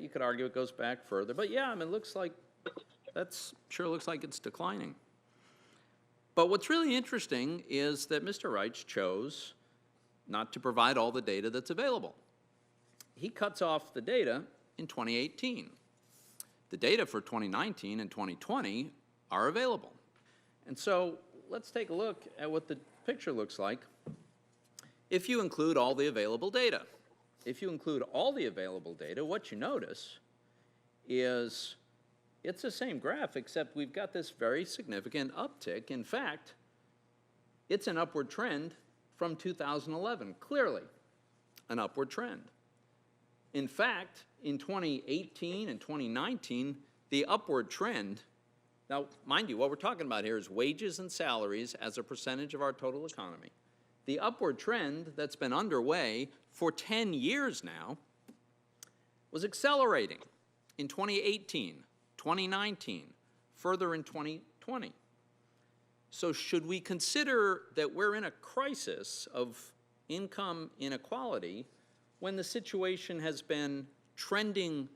You could argue it goes back further. But, yeah, I mean, it looks like sure looks like it's declining. But what's really interesting is that Mr. Reich chose not to provide all the data that's available. He cuts off the data in 2018. The data for 2019 and 2020 are available. And so let's take a look at what the picture looks like if you include all the available data. If you include all the available data, what you notice is it's the same graph, except we've got this very significant uptick. In fact, it's an upward trend from 2011, clearly an upward trend. In fact, in 2018 and 2019, the upward trend, now, mind you, what we're talking about here is wages and salaries as a percentage of our total economy. The upward trend that's been underway for 10 years now was accelerating in 2018, 2019, further in 2020. So should we consider that we're in a crisis of income inequality when the situation has been trending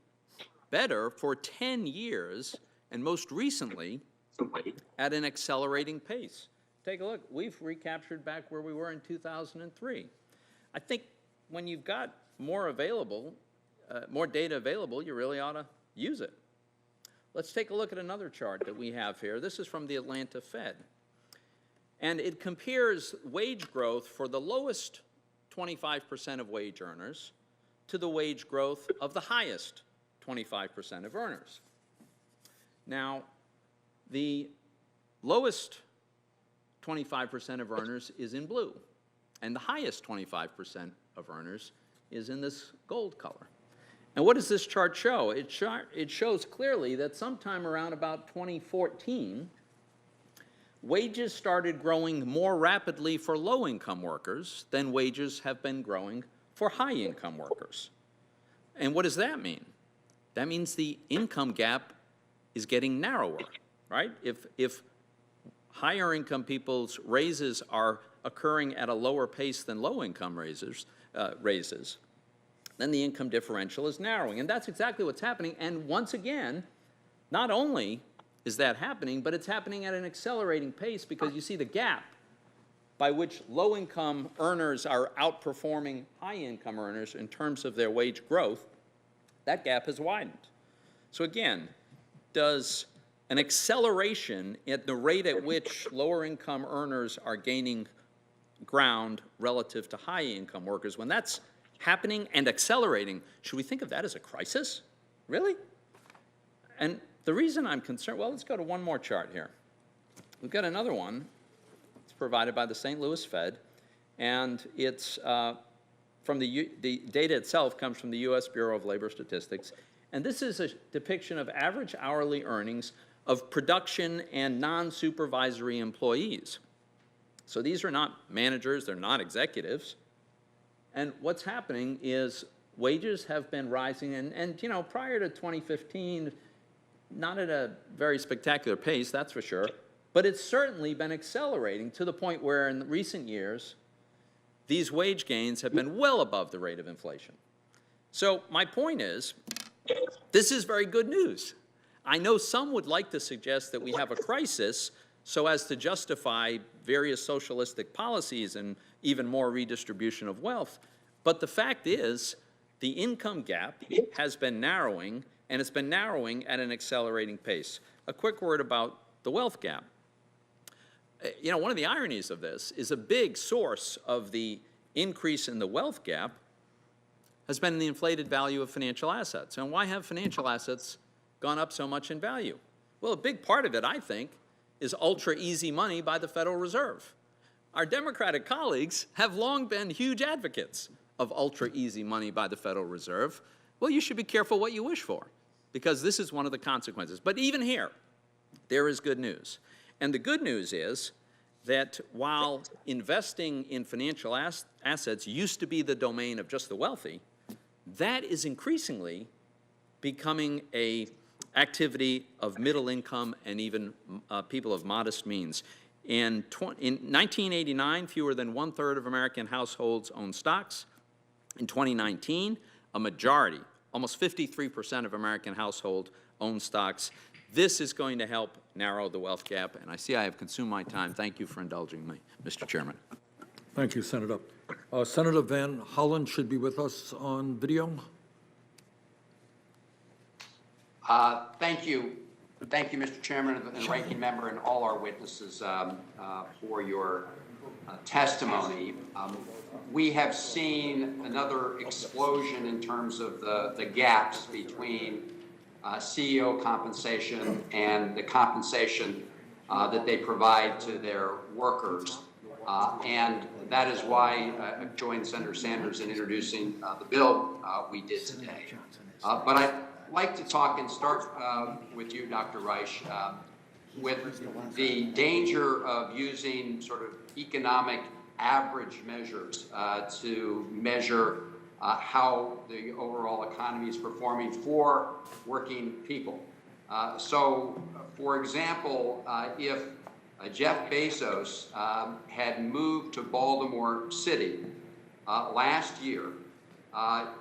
better for 10 years and most recently at an accelerating pace? Take a look. We've recaptured back where we were in 2003. I think when you've got more available, more data available, you really ought to use it. Let's take a look at another chart that we have here. This is from the Atlanta Fed. And it compares wage growth for the lowest 25% of wage earners to the wage growth of the highest 25% of earners. Now, the lowest 25% of earners is in blue, and the highest 25% of earners is in this gold color. And what does this chart show? It shows clearly that sometime around about 2014, wages started growing more rapidly for low-income workers than wages have been growing for high-income workers. And what does that mean? That means the income gap is getting narrower, right? If higher-income people's raises are occurring at a lower pace than low-income raises, then the income differential is narrowing. And that's exactly what's happening. And once again, not only is that happening, but it's happening at an accelerating pace because you see the gap by which low-income earners are outperforming high-income earners in terms of their wage growth, that gap has widened. So again, does an acceleration at the rate at which lower-income earners are gaining ground relative to high-income workers, when that's happening and accelerating, should we think of that as a crisis? Really? And the reason I'm concerned, well, let's go to one more chart here. We've got another one. It's provided by the St. Louis Fed, and it's from the data itself comes from the U.S. Bureau of Labor Statistics, and this is a depiction of average hourly earnings of production and non-supervisory employees. So these are not managers, they're not executives. And what's happening is wages have been rising, and you know, prior to 2015, not at a very spectacular pace, that's for sure, but it's certainly been accelerating to the point where in recent years, these wage gains have been well above the rate of inflation. So my point is, this is very good news. I know some would like to suggest that we have a crisis so as to justify various socialistic policies and even more redistribution of wealth. But the fact is, the income gap has been narrowing, and it's been narrowing at an accelerating pace. A quick word about the wealth gap. You know, one of the ironies of this is a big source of the increase in the wealth gap has been the inflated value of financial assets. And why have financial assets gone up so much in value? Well, a big part of it, I think, is ultra-easy money by the Federal Reserve. Our Democratic colleagues have long been huge advocates of ultra-easy money by the Federal Reserve. Well, you should be careful what you wish for, because this is one of the consequences. But even here, there is good news. And the good news is that while investing in financial assets used to be the domain of just the wealthy, that is increasingly becoming a activity of middle income and even people of modest means. In 1989, fewer than 1/3 of American households owned stocks. In 2019, a majority, almost 53% of American households own stocks. This is going to help narrow the wealth gap, and I see I have consumed my time. Thank you for indulging me, Mr. Chairman. Thank you, Senator. Senator Van Hollen should be with us on video. Thank you. Thank you, Mr. Chairman and Ranking Member, and all our witnesses for your testimony. We have seen another explosion in terms of the gaps between CEO compensation and the compensation that they provide to their workers. And that is why I joined Senator Sanders in introducing the bill we did today. But I'd like to talk and start with you, Dr. Reich, with the danger of using sort of economic average measures to measure how the overall economy is performing for working people. So, for example, if Jeff Bezos had moved to Baltimore City last year,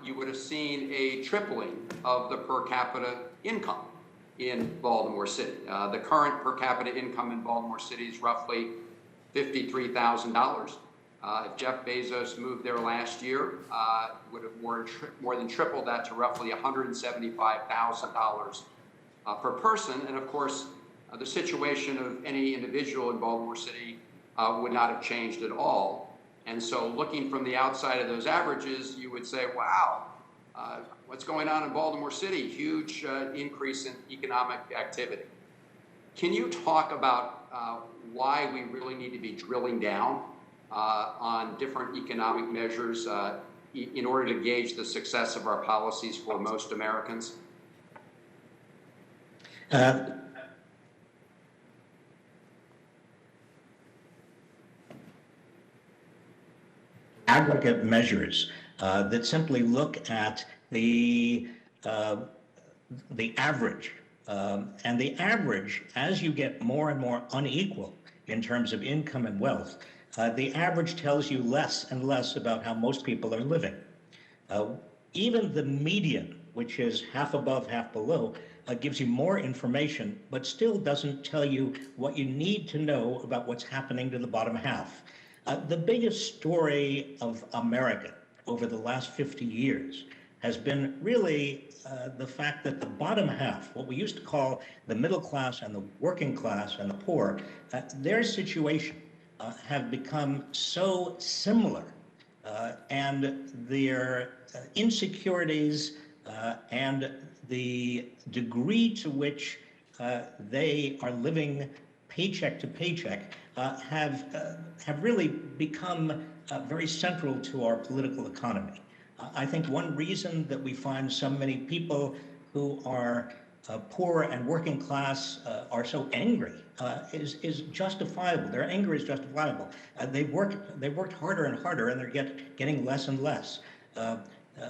you would have seen a tripling of the per capita income in Baltimore City. The current per capita income in Baltimore City is roughly $53,000. If Jeff Bezos moved there last year, would have more than tripled that to roughly $175,000 per person. And of course, the situation of any individual in Baltimore City would not have changed at all. And so looking from the outside of those averages, you would say, wow, what's going on in Baltimore City? Huge increase in economic activity. Can you talk about why we really need to be drilling down on different economic measures in order to gauge the success of our policies for most Americans? Aggregate measures that simply look at the average, and the average, as you get more and more unequal in terms of income and wealth, the average tells you less and less about how most people are living. Even the median, which is half above, half below, gives you more information, but still doesn't tell you what you need to know about what's happening to the bottom half. The biggest story of America over the last 50 years has been really the fact that the bottom half, what we used to call the middle class and the working class and the poor, their situation have become so similar, and their insecurities and the degree to which they are living paycheck to paycheck have really become very central to our political economy. I think one reason that we find so many people who are poor and working class are so angry is justifiable. Their anger is justifiable. They've worked harder and harder, and they're getting less and less.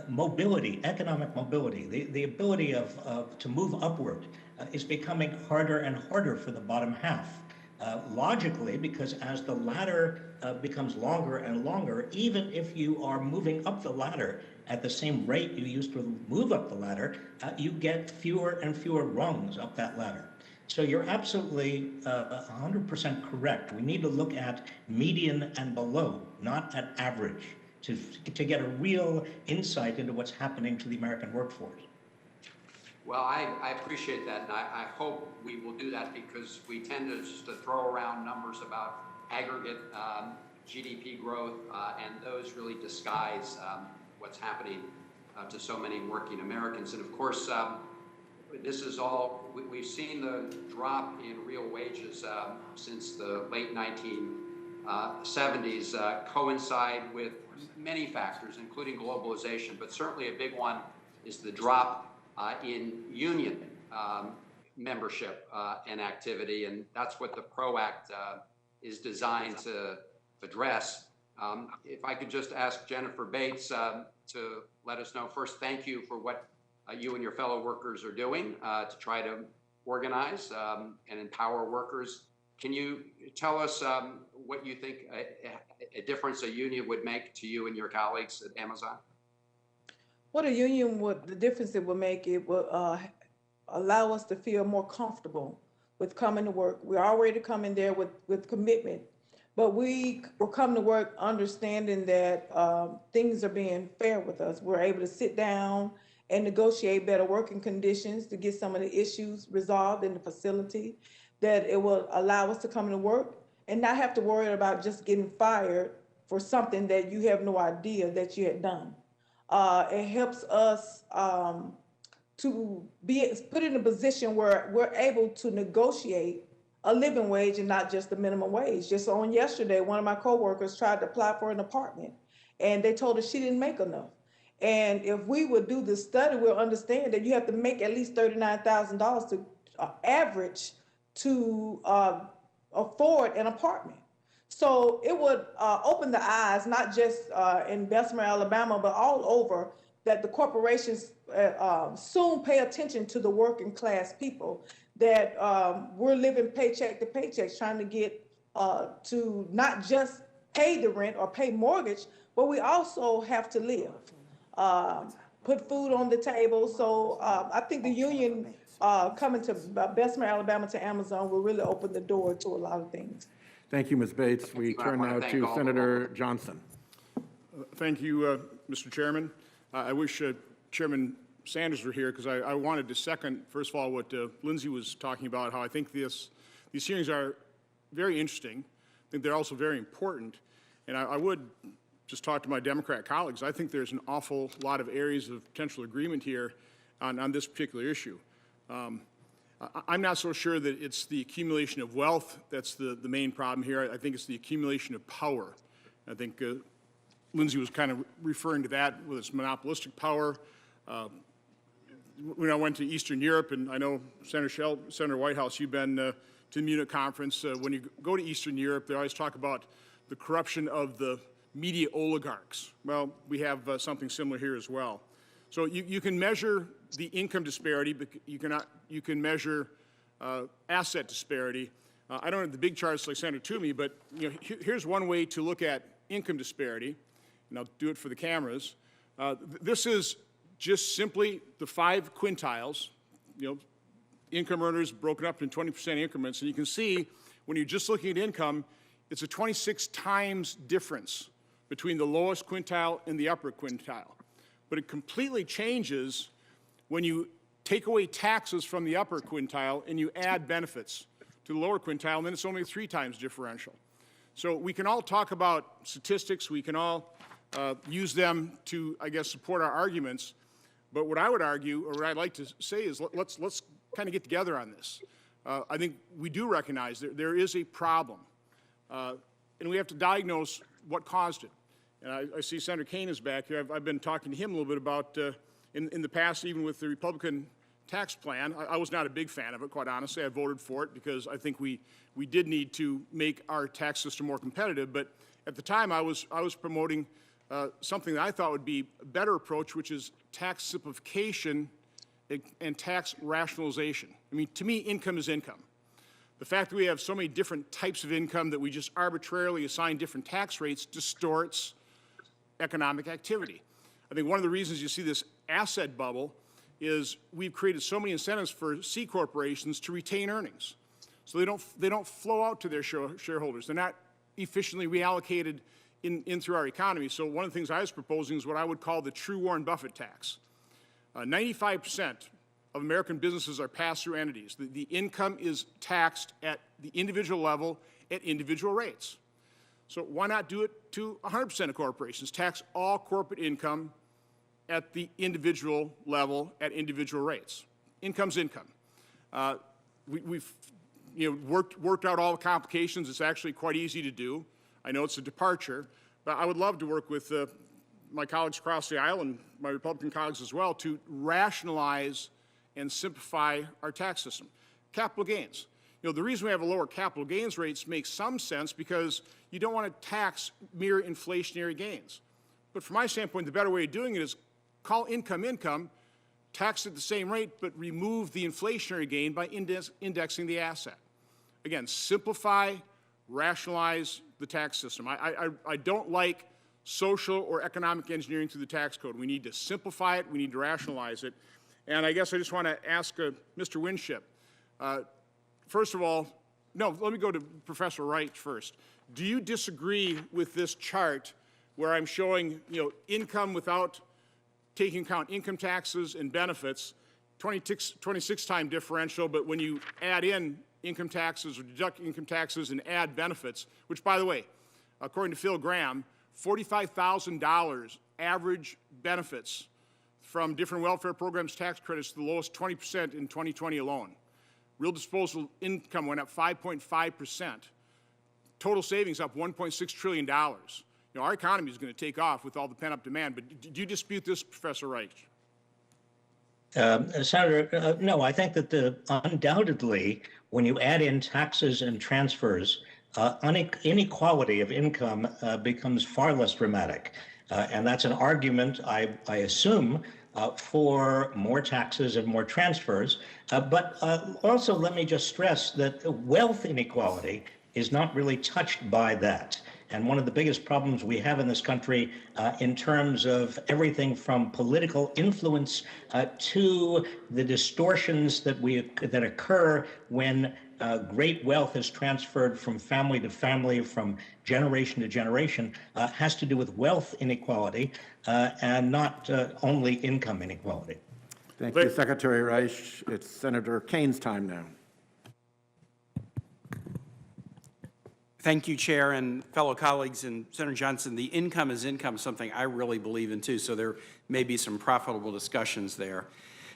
Mobility, economic mobility, the ability to move upward is becoming harder and harder for the bottom half. Logically, because as the ladder becomes longer and longer, even if you are moving up the ladder at the same rate you used to move up the ladder, you get fewer and fewer rungs up that ladder. So you're absolutely 100% correct. We need to look at median and below, not at average, to get a real insight into what's happening to the American workforce. Well, I appreciate that, and I hope we will do that, because we tend to just to throw around numbers about aggregate GDP growth, and those really disguise what's happening to so many working Americans. And of course, this is all, we've seen the drop in real wages since the late 1970s coincide with many factors, including globalization, but certainly a big one is the drop in union membership and activity, and that's what the PRO Act is designed to address. If I could just ask Jennifer Bates to let us know first, thank you for what you and your fellow workers are doing to try to organize and empower workers. Can you tell us what you think a difference a union would make to you and your colleagues at Amazon? What a union would, the difference it would make, it would allow us to feel more comfortable with coming to work. We're already coming there with commitment, but we will come to work understanding that things are being fair with us. We're able to sit down and negotiate better working conditions to get some of the issues resolved in the facility, that it will allow us to come to work and not have to worry about just getting fired for something that you have no idea that you had done. It helps us to be put in a position where we're able to negotiate a living wage and not just the minimum wage. Just on yesterday, one of my coworkers tried to apply for an apartment and they told her she didn't make enough. And if we would do this study, we'll understand that you have to make at least $39,000 to average to afford an apartment. So it would open the eyes, not just in Bessemer, Alabama, but all over, that the corporations soon pay attention to the working class people, that we're living paycheck to paycheck, trying to get to not just pay the rent or pay mortgage, but we also have to live, put food on the table. So I think the union coming to Bessemer, Alabama to Amazon will really open the door to a lot of things. Thank you, Ms. Bates. We turn now to Senator Johnson. Thank you, Mr. Chairman. I wish Chairman Sanders were here, because I wanted to second, first of all, what Lindsay was talking about, how I think these hearings are very interesting. I think they're also very important. And I would just talk to my Democrat colleagues. I think there's an awful lot of areas of potential agreement here on this particular issue. I'm not so sure that it's the accumulation of wealth that's the main problem here. I think it's the accumulation of power. I think Lindsay was kind of referring to that with its monopolistic power. When I went to Eastern Europe, and I know Senator Whitehouse, you've been to the Munich conference. When you go to Eastern Europe, they always talk about the corruption of the media oligarchs. Well, we have something similar here as well. So you can measure the income disparity, but you can measure asset disparity. I don't have the big charts like Senator Toomey, but here's one way to look at income disparity, and I'll do it for the cameras. This is just simply the 5 quintiles, income earners broken up in 20% increments, and you can see when you're just looking at income, it's a 26 times difference between the lowest quintile and the upper quintile. But it completely changes when you take away taxes from the upper quintile and you add benefits to the lower quintile, and then it's only 3 times differential. So we can all talk about statistics, we can all use them to, I guess, support our arguments, but what I would argue, or what I'd like to say is let's kind of get together on this. I think we do recognize that there is a problem, and we have to diagnose what caused it. And I see Senator Kaine is back here. I've been talking to him a little bit about, in the past, even with the Republican tax plan, I was not a big fan of it, quite honestly. I voted for it because I think we did need to make our tax system more competitive. But at the time, I was promoting something that I thought would be a better approach, which is tax simplification and tax rationalization. I mean, to me, income is income. The fact that we have so many different types of income that we just arbitrarily assign different tax rates distorts economic activity. I think one of the reasons you see this asset bubble is we've created so many incentives for C corporations to retain earnings. So they don't flow out to their shareholders. They're not efficiently reallocated in through our economy. So one of the things I was proposing is what I would call the true Warren Buffett tax. 95% of American businesses are pass-through entities. The income is taxed at the individual level at individual rates. So why not do it to 100% of corporations? Tax all corporate income at the individual level at individual rates. Income's income. We've worked out all the complications. It's actually quite easy to do. I know it's a departure, but I would love to work with my colleagues across the aisle and my Republican colleagues as well to rationalize and simplify our tax system. Capital gains. The reason we have a lower capital gains rates makes some sense because you don't want to tax mere inflationary gains. But from my standpoint, the better way of doing it is call income income, tax at the same rate, but remove the inflationary gain by indexing the asset. Again, simplify, rationalize the tax system. I don't like social or economic engineering through the tax code. We need to simplify it. We need to rationalize it. And I guess I just want to ask Mr. Winship, first of all, no, let me go to Professor Reich first. Do you disagree with this chart where I'm showing, income without taking into account income taxes and benefits, 26-time differential, but when you add in income taxes or deduct income taxes and add benefits, which, by the way, according to Phil Graham, $45,000 average benefits from different welfare programs, tax credits, the lowest 20% in 2020 alone. Real disposable income went up 5.5%. Total savings up $1.6 trillion. Our economy is going to take off with all the pent-up demand, but do you dispute this, Professor Reich? Senator, no, I think that undoubtedly, when you add in taxes and transfers, inequality of income becomes far less dramatic. And that's an argument, I assume, for more taxes and more transfers. But also, let me just stress that wealth inequality is not really touched by that. And one of the biggest problems we have in this country in terms of everything from political influence to the distortions that occur when great wealth is transferred from family to family, from generation to generation, has to do with wealth inequality and not only income inequality. Thank you, Secretary Reich. It's Senator Kane's time now. Thank you, Chair and fellow colleagues. And Senator Johnson, the income is income, something I really believe in too, so there may be some profitable discussions there.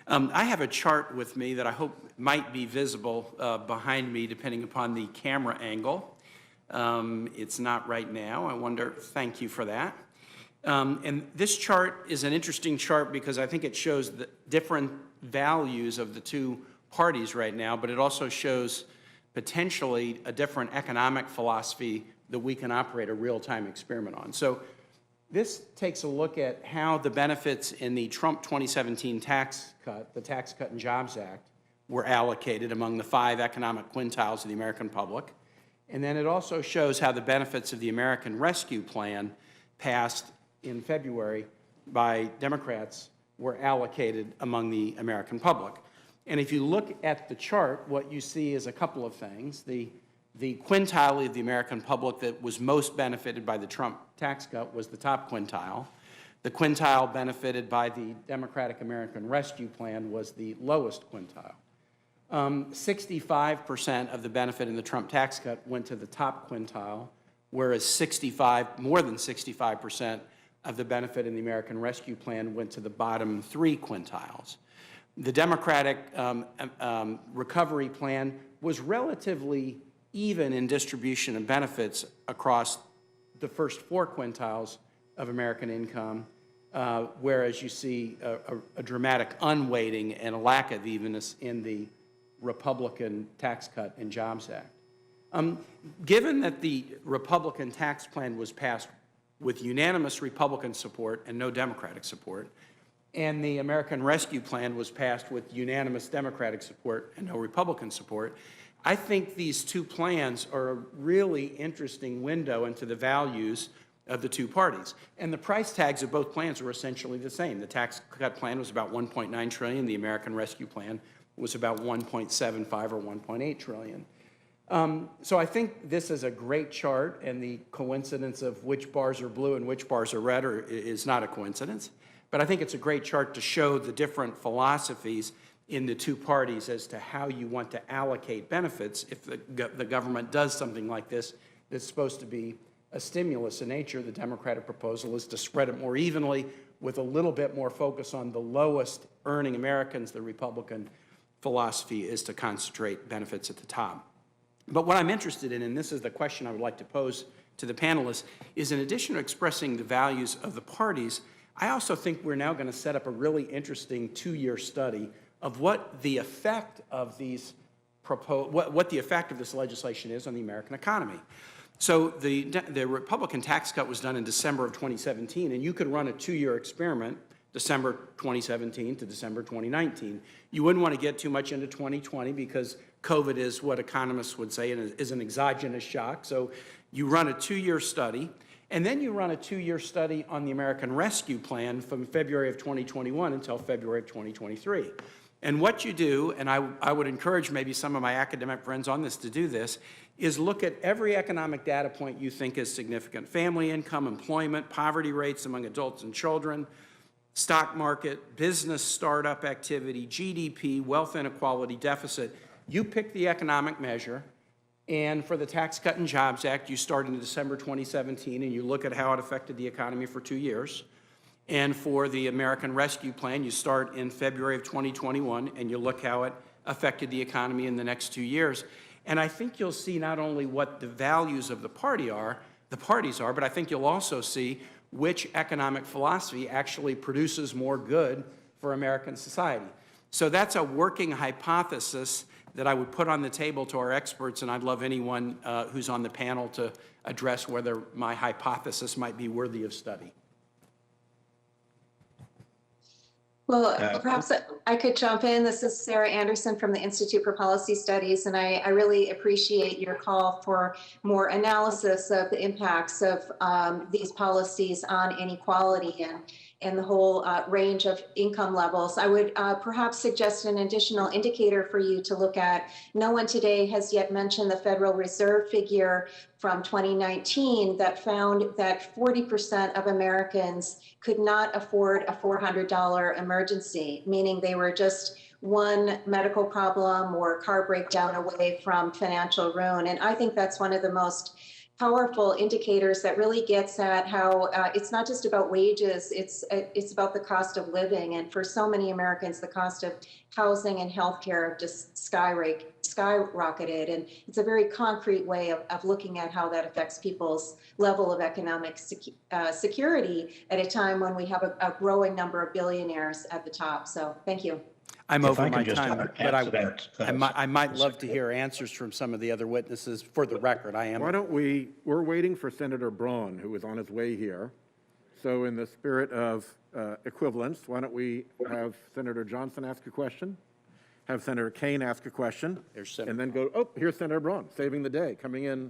I have a chart with me that I hope might be visible behind me depending upon the camera angle. It's not right now. I wonder, thank you for that. And this chart is an interesting chart because I think it shows the different values of the two parties right now, but it also shows potentially a different economic philosophy that we can operate a real-time experiment on. So this takes a look at how the benefits in the Trump 2017 tax cut, the Tax Cut and Jobs Act, were allocated among the 5 economic quintiles of the American public. And then it also shows how the benefits of the American Rescue Plan, passed in February by Democrats, were allocated among the American public. And if you look at the chart, what you see is a couple of things. The quintile of the American public that was most benefited by the Trump tax cut was the top quintile. The quintile benefited by the Democratic American Rescue Plan was the lowest quintile. 65% of the benefit in the Trump tax cut went to the top quintile, whereas more than 65% of the benefit in the American Rescue Plan went to the bottom 3 quintiles. The Democratic Recovery Plan was relatively even in distribution of benefits across the first 4 quintiles of American income, whereas you see a dramatic unweighting and a lack of evenness in the Republican Tax Cut and Jobs Act. Given that the Republican tax plan was passed with unanimous Republican support and no Democratic support, and the American Rescue Plan was passed with unanimous Democratic support and no Republican support, I think these two plans are a really interesting window into the values of the two parties. And the price tags of both plans were essentially the same. The tax cut plan was about $1.9 trillion. The American Rescue Plan was about $1.75 or $1.8 trillion. So I think this is a great chart, and the coincidence of which bars are blue and which bars are red is not a coincidence. But I think it's a great chart to show the different philosophies in the two parties as to how you want to allocate benefits if the government does something like this that's supposed to be a stimulus in nature. The Democratic proposal is to spread it more evenly with a little bit more focus on the lowest earning Americans. The Republican philosophy is to concentrate benefits at the top. But what I'm interested in, and this is the question I would like to pose to the panelists, is in addition to expressing the values of the parties, I also think we're now going to set up a really interesting 2-year study of what the effect of these what the effect of this legislation is on the American economy. So the Republican tax cut was done in December of 2017, and you could run a 2-year experiment December 2017 to December 2019. You wouldn't want to get too much into 2020 because COVID is what economists would say is an exogenous shock. So you run a 2-year study, and then you run a 2-year study on the American Rescue Plan from February of 2021 until February of 2023. And what you do, and I would encourage maybe some of my academic friends on this to do this, is look at every economic data point you think is significant. Family income, employment, poverty rates among adults and children, stock market, business startup activity, GDP, wealth inequality, deficit. You pick the economic measure, and for the Tax Cut and Jobs Act, you start in December 2017, and you look at how it affected the economy for 2 years. And for the American Rescue Plan, you start in February of 2021, and you look how it affected the economy in the next 2 years. And I think you'll see not only what the values of the parties are, but I think you'll also see which economic philosophy actually produces more good for American society. So that's a working hypothesis that I would put on the table to our experts, and I'd love anyone who's on the panel to address whether my hypothesis might be worthy of study. Well, perhaps I could jump in. This is Sarah Anderson from the Institute for Policy Studies, and I really appreciate your call for more analysis of the impacts of these policies on inequality and the whole range of income levels. I would perhaps suggest an additional indicator for you to look at. No one today has yet mentioned the Federal Reserve figure from 2019 that found that 40% of Americans could not afford a $400 emergency, meaning they were just one medical problem or car breakdown away from financial ruin. And I think that's one of the most powerful indicators that really gets at how it's not just about wages, it's about the cost of living. And for so many Americans, the cost of housing and healthcare have just skyrocketed. And it's a very concrete way of looking at how that affects people's level of economic security at a time when we have a growing number of billionaires at the top. So thank you. I'm If over I my could just time, add but to that, I might love to hear answers from some of the other witnesses. For the record, I am. Why don't we're waiting for Senator Braun, who is on his way here. So in the spirit of equivalence, why don't we have Senator Johnson ask a question, have Senator Kaine ask a question, and then go, oh, here's Senator Braun, saving the day, coming in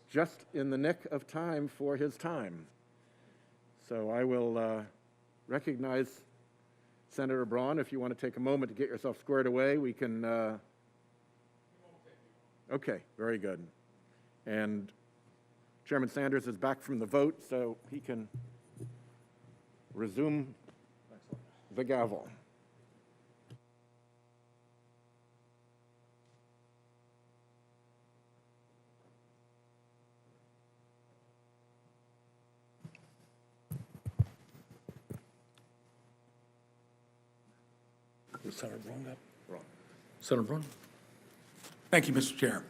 just in the nick of time for his time. So I will recognize Senator Braun. If you want to take a moment to get yourself squared away, we can. Okay, very good. And Chairman Sanders is back from the vote, so he can resume the gavel. Senator Braun up? Senator Braun? Thank you, Mr. Chair.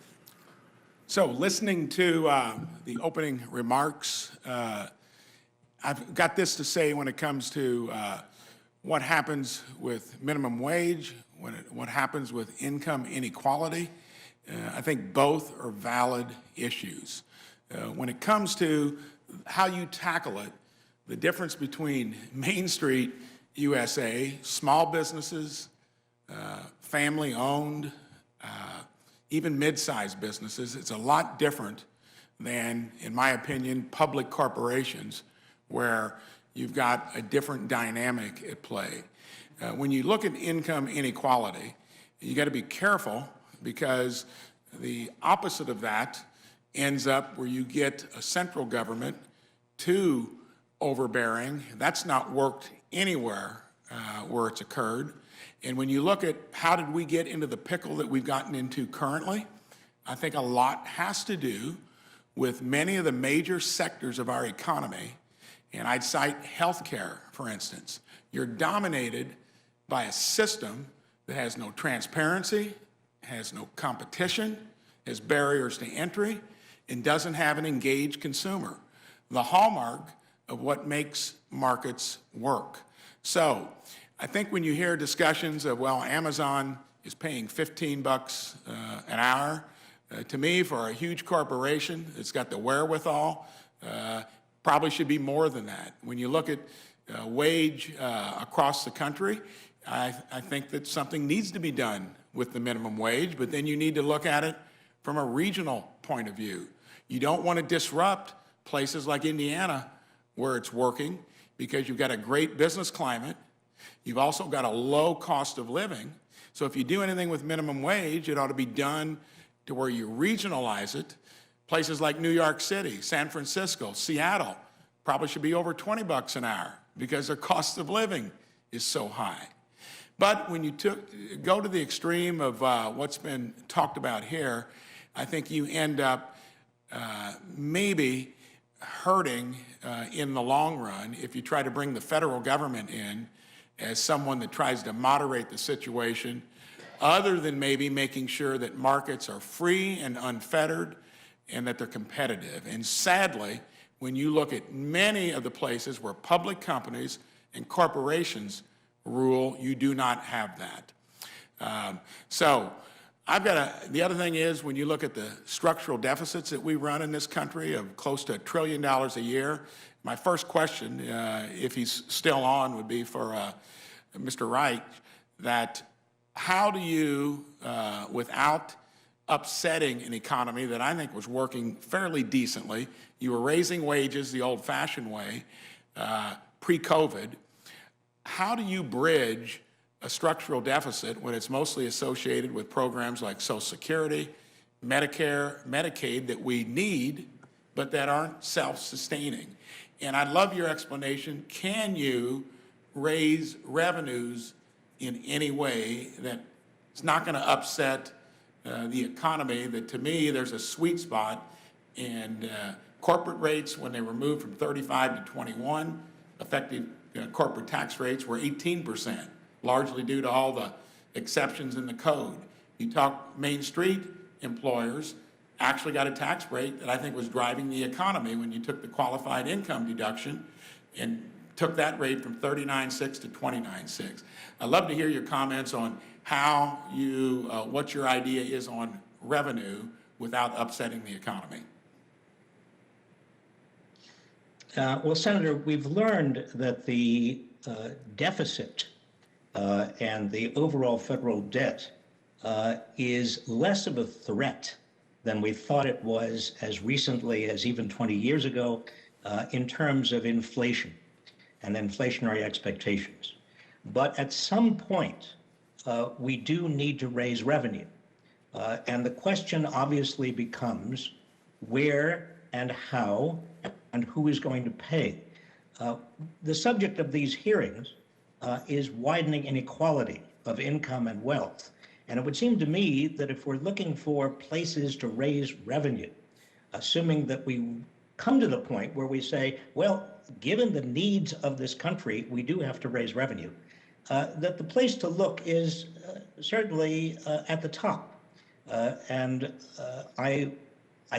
So listening to the opening remarks, I've got this to say when it comes to what happens with minimum wage, what happens with income inequality. I think both are valid issues. When it comes to how you tackle it, the difference between Main Street USA, small businesses, family-owned, even mid-sized businesses, it's a lot different than, in my opinion, public corporations where you've got a different dynamic at play. When you look at income inequality, you got to be careful because the opposite of that ends up where you get a central government too overbearing. That's not worked anywhere where it's occurred. And when you look at how did we get into the pickle that we've gotten into currently, I think a lot has to do with many of the major sectors of our economy. And I'd cite healthcare, for instance. You're dominated by a system that has no transparency, has no competition, has barriers to entry, and doesn't have an engaged consumer. The hallmark of what makes markets work. So I think when you hear discussions of, well, Amazon is paying $15 an hour, to me, for a huge corporation that's got the wherewithal, probably should be more than that. When you look at wage across the country. I think that something needs to be done with the minimum wage, but then you need to look at it from a regional point of view. You don't want to disrupt places like Indiana where it's working because you've got a great business climate. You've also got a low cost of living. So if you do anything with minimum wage, it ought to be done to where you regionalize it. Places like New York City, San Francisco, Seattle probably should be over 20 bucks an hour because their cost of living is so high. But when you go to the extreme of what's been talked about here, I think you end up maybe hurting in the long run if you try to bring the federal government in as someone that tries to moderate the situation, other than maybe making sure that markets are free and unfettered and that they're competitive. And sadly, when you look at many of the places where public companies and corporations rule, you do not have that. So the other thing is, when you look at the structural deficits that we run in this country of close to $1 trillion a year, my first question, if he's still on, would be for Mr. Reich, that how do you, without upsetting an economy that I think was working fairly decently, you were raising wages the old-fashioned way pre-COVID, how do you bridge a structural deficit when it's mostly associated with programs like Social Security, Medicare, Medicaid that we need, but that aren't self-sustaining? And I'd love your explanation. Can you raise revenues in any way that it's not going to upset the economy? That, to me, there's a sweet spot, and corporate rates, when they were moved from 35 to 21, effective corporate tax rates were 18%, largely due to all the exceptions in the code. You talk Main Street employers actually got a tax rate that I think was driving the economy when you took the qualified income deduction and took that rate from 39.6 to 29.6. I'd love to hear your comments on how you, what your idea is on revenue without upsetting the economy. Well, Senator, we've learned that the deficit and the overall federal debt is less of a threat than we thought it was as recently as even 20 years ago in terms of inflation and inflationary expectations. But at some point, we do need to raise revenue. And the question obviously becomes where and how and who is going to pay. The subject of these hearings is widening inequality of income and wealth. And it would seem to me that if we're looking for places to raise revenue, assuming that we come to the point where we say, well, given the needs of this country, we do have to raise revenue, that the place to look is certainly at the top. And I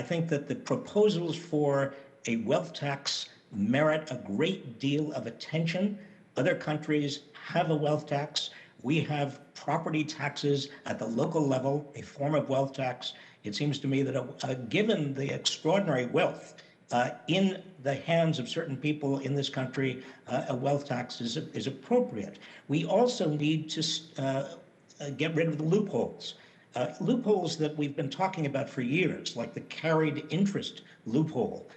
think that the proposals for a wealth tax merit a great deal of attention. Other countries have a wealth tax. We have property taxes at the local level, a form of wealth tax. It seems to me that given the extraordinary wealth in the hands of certain people in this country, a wealth tax is appropriate. We also need to get rid of the loopholes. Loopholes that we've been talking about for years, like the carried interest loophole.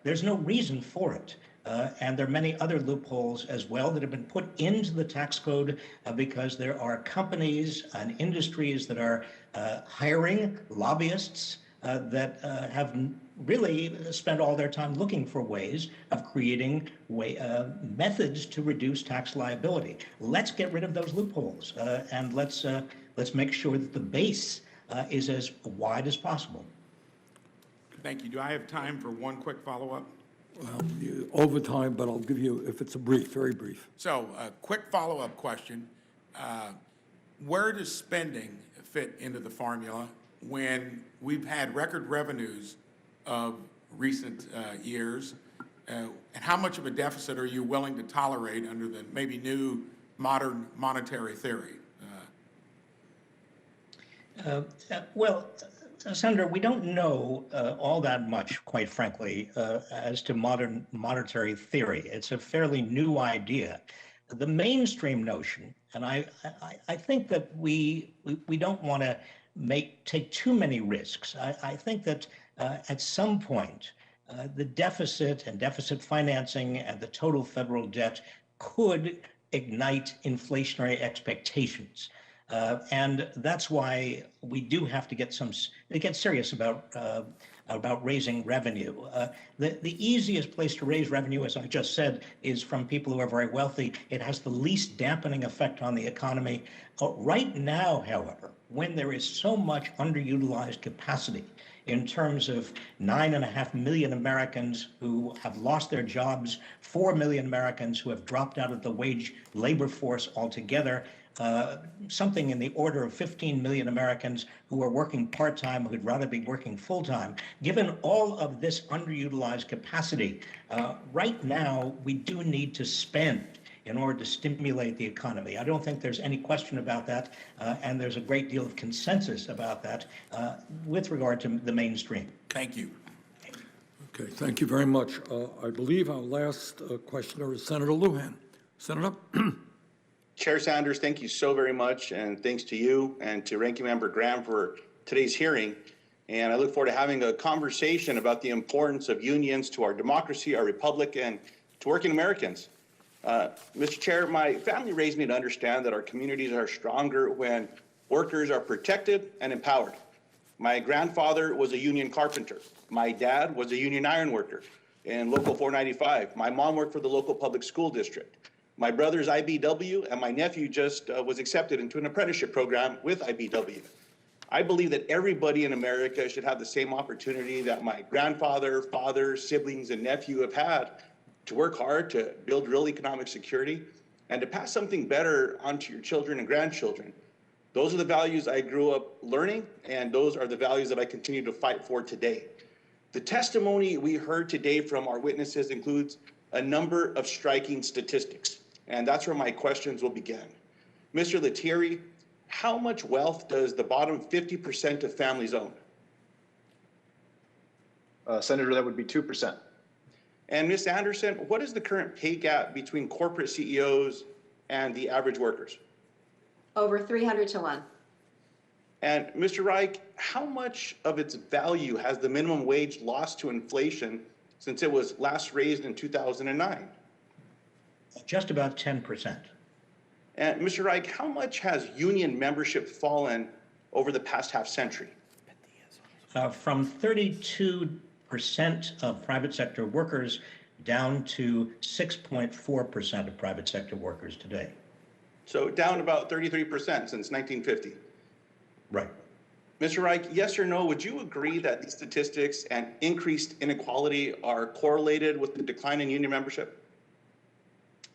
There's no reason for it. And there are many other loopholes as well that have been put into the tax code because there are companies and industries that are hiring lobbyists that have really spent all their time looking for ways of creating methods to reduce tax liability. Let's get rid of those loopholes and let's make sure that the base is as wide as possible. Thank you. Do I have time for one quick follow-up? Over time, but I'll give you, if it's a brief, very brief. So, a quick follow-up question. Where does spending fit into the formula when we've had record revenues of recent years? And how much of a deficit are you willing to tolerate under the maybe new modern monetary theory? Well, Senator, we don't know all that much, quite frankly, as to modern monetary theory. It's a fairly new idea. The mainstream notion, and I think that we don't want to take too many risks. I think that at some point, the deficit and deficit financing and the total federal debt could ignite inflationary expectations. And that's why we do have to get serious about raising revenue. The easiest place to raise revenue, as I just said, is from people who are very wealthy. It has the least dampening effect on the economy. Right now, however, when there is so much underutilized capacity in terms of 9.5 million Americans who have lost their jobs, 4 million Americans who have dropped out of the wage labor force altogether, something in the order of 15 million Americans who are working part-time who'd rather be working full-time. Given all of this underutilized capacity, right now we do need to spend in order to stimulate the economy. I don't think there's any question about that, and there's a great deal of consensus about that with regard to the mainstream. Thank you. Okay, thank you very much. I believe our last questioner is Senator Lujan. Senator? Chair Sanders, thank you so very much, and thanks to you and to Ranking Member Graham for today's hearing. And I look forward to having a conversation about the importance of unions to our democracy, our republic, and to working Americans. Mr. Chair, my family raised me to understand that our communities are stronger when workers are protected and empowered. My grandfather was a union carpenter. My dad was a union iron worker in Local 495. My mom worked for the local public school district. My brother's IBW, and my nephew just was accepted into an apprenticeship program with IBW. I believe that everybody in America should have the same opportunity that my grandfather, father, siblings, and nephew have had to work hard to build real economic security and to pass something better onto your children and grandchildren. Those are the values I grew up learning, and those are the values that I continue to fight for today. The testimony we heard today from our witnesses includes a number of striking statistics, and that's where my questions will begin. Mr. Lettieri, how much wealth does the bottom 50% of families own? Senator, that would be 2%. And Ms. Anderson, what is the current pay gap between corporate CEOs and the average workers? Over 300 to 1. And Mr. Reich, how much of its value has the minimum wage lost to inflation since it was last raised in 2009? Just about 10%. And Mr. Reich, how much has union membership fallen over the past half century? From 32% of private sector workers down to 6.4% of private sector workers today. So down about 33% since 1950. Right. Mr. Reich, yes or no, would you agree that these statistics and increased inequality are correlated with the decline in union membership?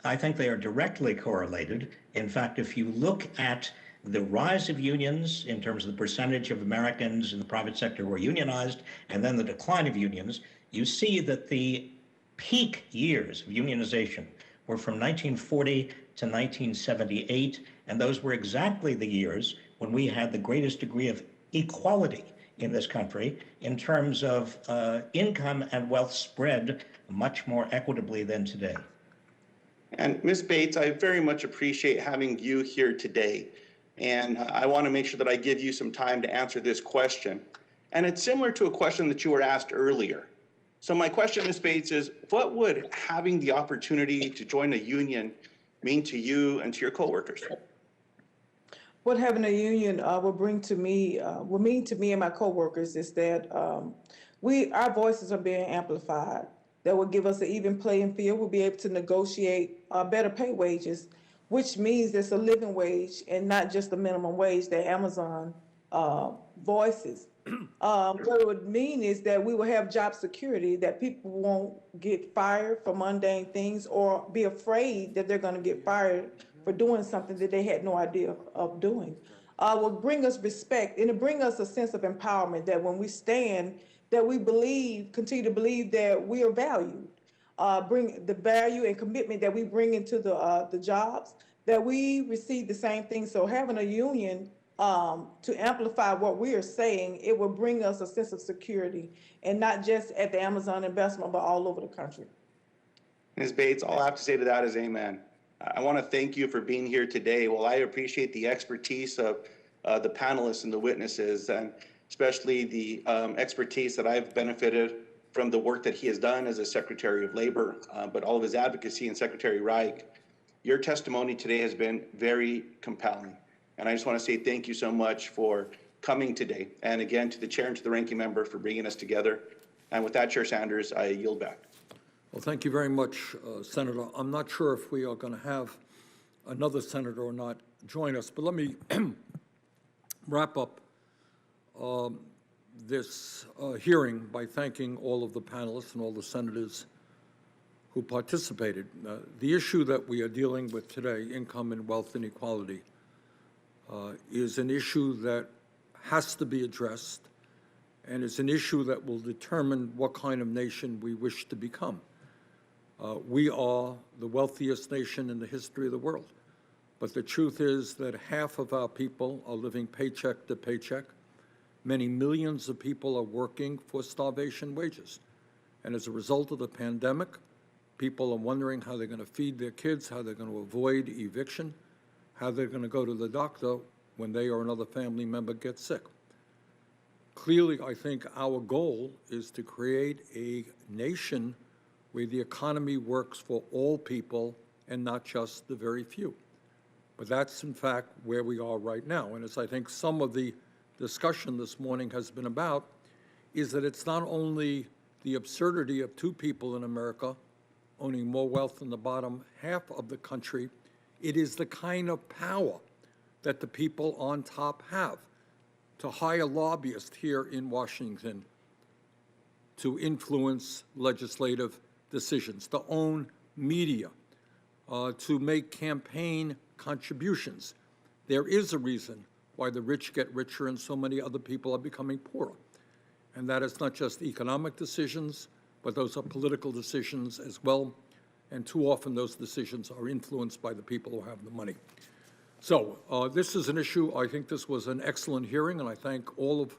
I think they are directly correlated. In fact, if you look at the rise of unions in terms of the percentage of Americans in the private sector who are unionized, and then the decline of unions, you see that the peak years of unionization were from 1940 to 1978, and those were exactly the years when we had the greatest degree of equality in this country in terms of income and wealth spread much more equitably than today. And Ms. Bates, I very much appreciate having you here today. And I want to make sure that I give you some time to answer this question. And it's similar to a question that you were asked earlier. So my question, Ms. Bates, is what would having the opportunity to join a union mean to you and to your coworkers? What having a union will mean to me and my coworkers is that our voices are being amplified. That will give us an even playing field. We'll be able to negotiate better pay wages, which means it's a living wage and not just the minimum wage that Amazon voices. What it would mean is that we will have job security, that people won't get fired for mundane things or be afraid that they're going to get fired for doing something that they had no idea of doing. Will bring us respect, and it bring us a sense of empowerment that when we stand, that we continue to believe that we are valued. Bring the value and commitment that we bring into the jobs, that we receive the same thing. So having a union to amplify what we are saying, it will bring us a sense of security, and not just at the Amazon investment, but all over the country. Ms. Bates, all I have to say to that is amen. I want to thank you for being here today. Well, I appreciate the expertise of the panelists and the witnesses, and especially the expertise that I've benefited from the work that he has done as a Secretary of Labor, but all of his advocacy and Secretary Reich. Your testimony today has been very compelling. And I just want to say thank you so much for coming today. And again, to the chair and to the ranking member for bringing us together. And with that, Chair Sanders, I yield back. Well, thank you very much, Senator. I'm not sure if we are going to have another senator or not join us, but let me wrap up this hearing by thanking all of the panelists and all the senators who participated. The issue that we are dealing with today, income and wealth inequality, is an issue that has to be addressed, and is an issue that will determine what kind of nation we wish to become. We are the wealthiest nation in the history of the world, but the truth is that half of our people are living paycheck to paycheck. Many millions of people are working for starvation wages. And as a result of the pandemic, people are wondering how they're going to feed their kids, how they're going to avoid eviction, how they're going to go to the doctor when they or another family member gets sick. Clearly, I think our goal is to create a nation where the economy works for all people and not just the very few. But that's, in fact, where we are right now. And as I think some of the discussion this morning has been about, is that it's not only the absurdity of two people in America owning more wealth than the bottom half of the country, it is the kind of power that the people on top have to hire lobbyists here in Washington to influence legislative decisions, to own media, to make campaign contributions. There is a reason why the rich get richer and so many other people are becoming poorer. And that is not just economic decisions, but those are political decisions as well. And too often those decisions are influenced by the people who have the money. So this is an issue. I think this was an excellent hearing, and I thank all of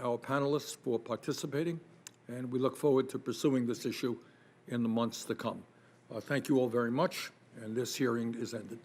our panelists for participating. And we look forward to pursuing this issue in the months to come. Thank you all very much, and this hearing is ended.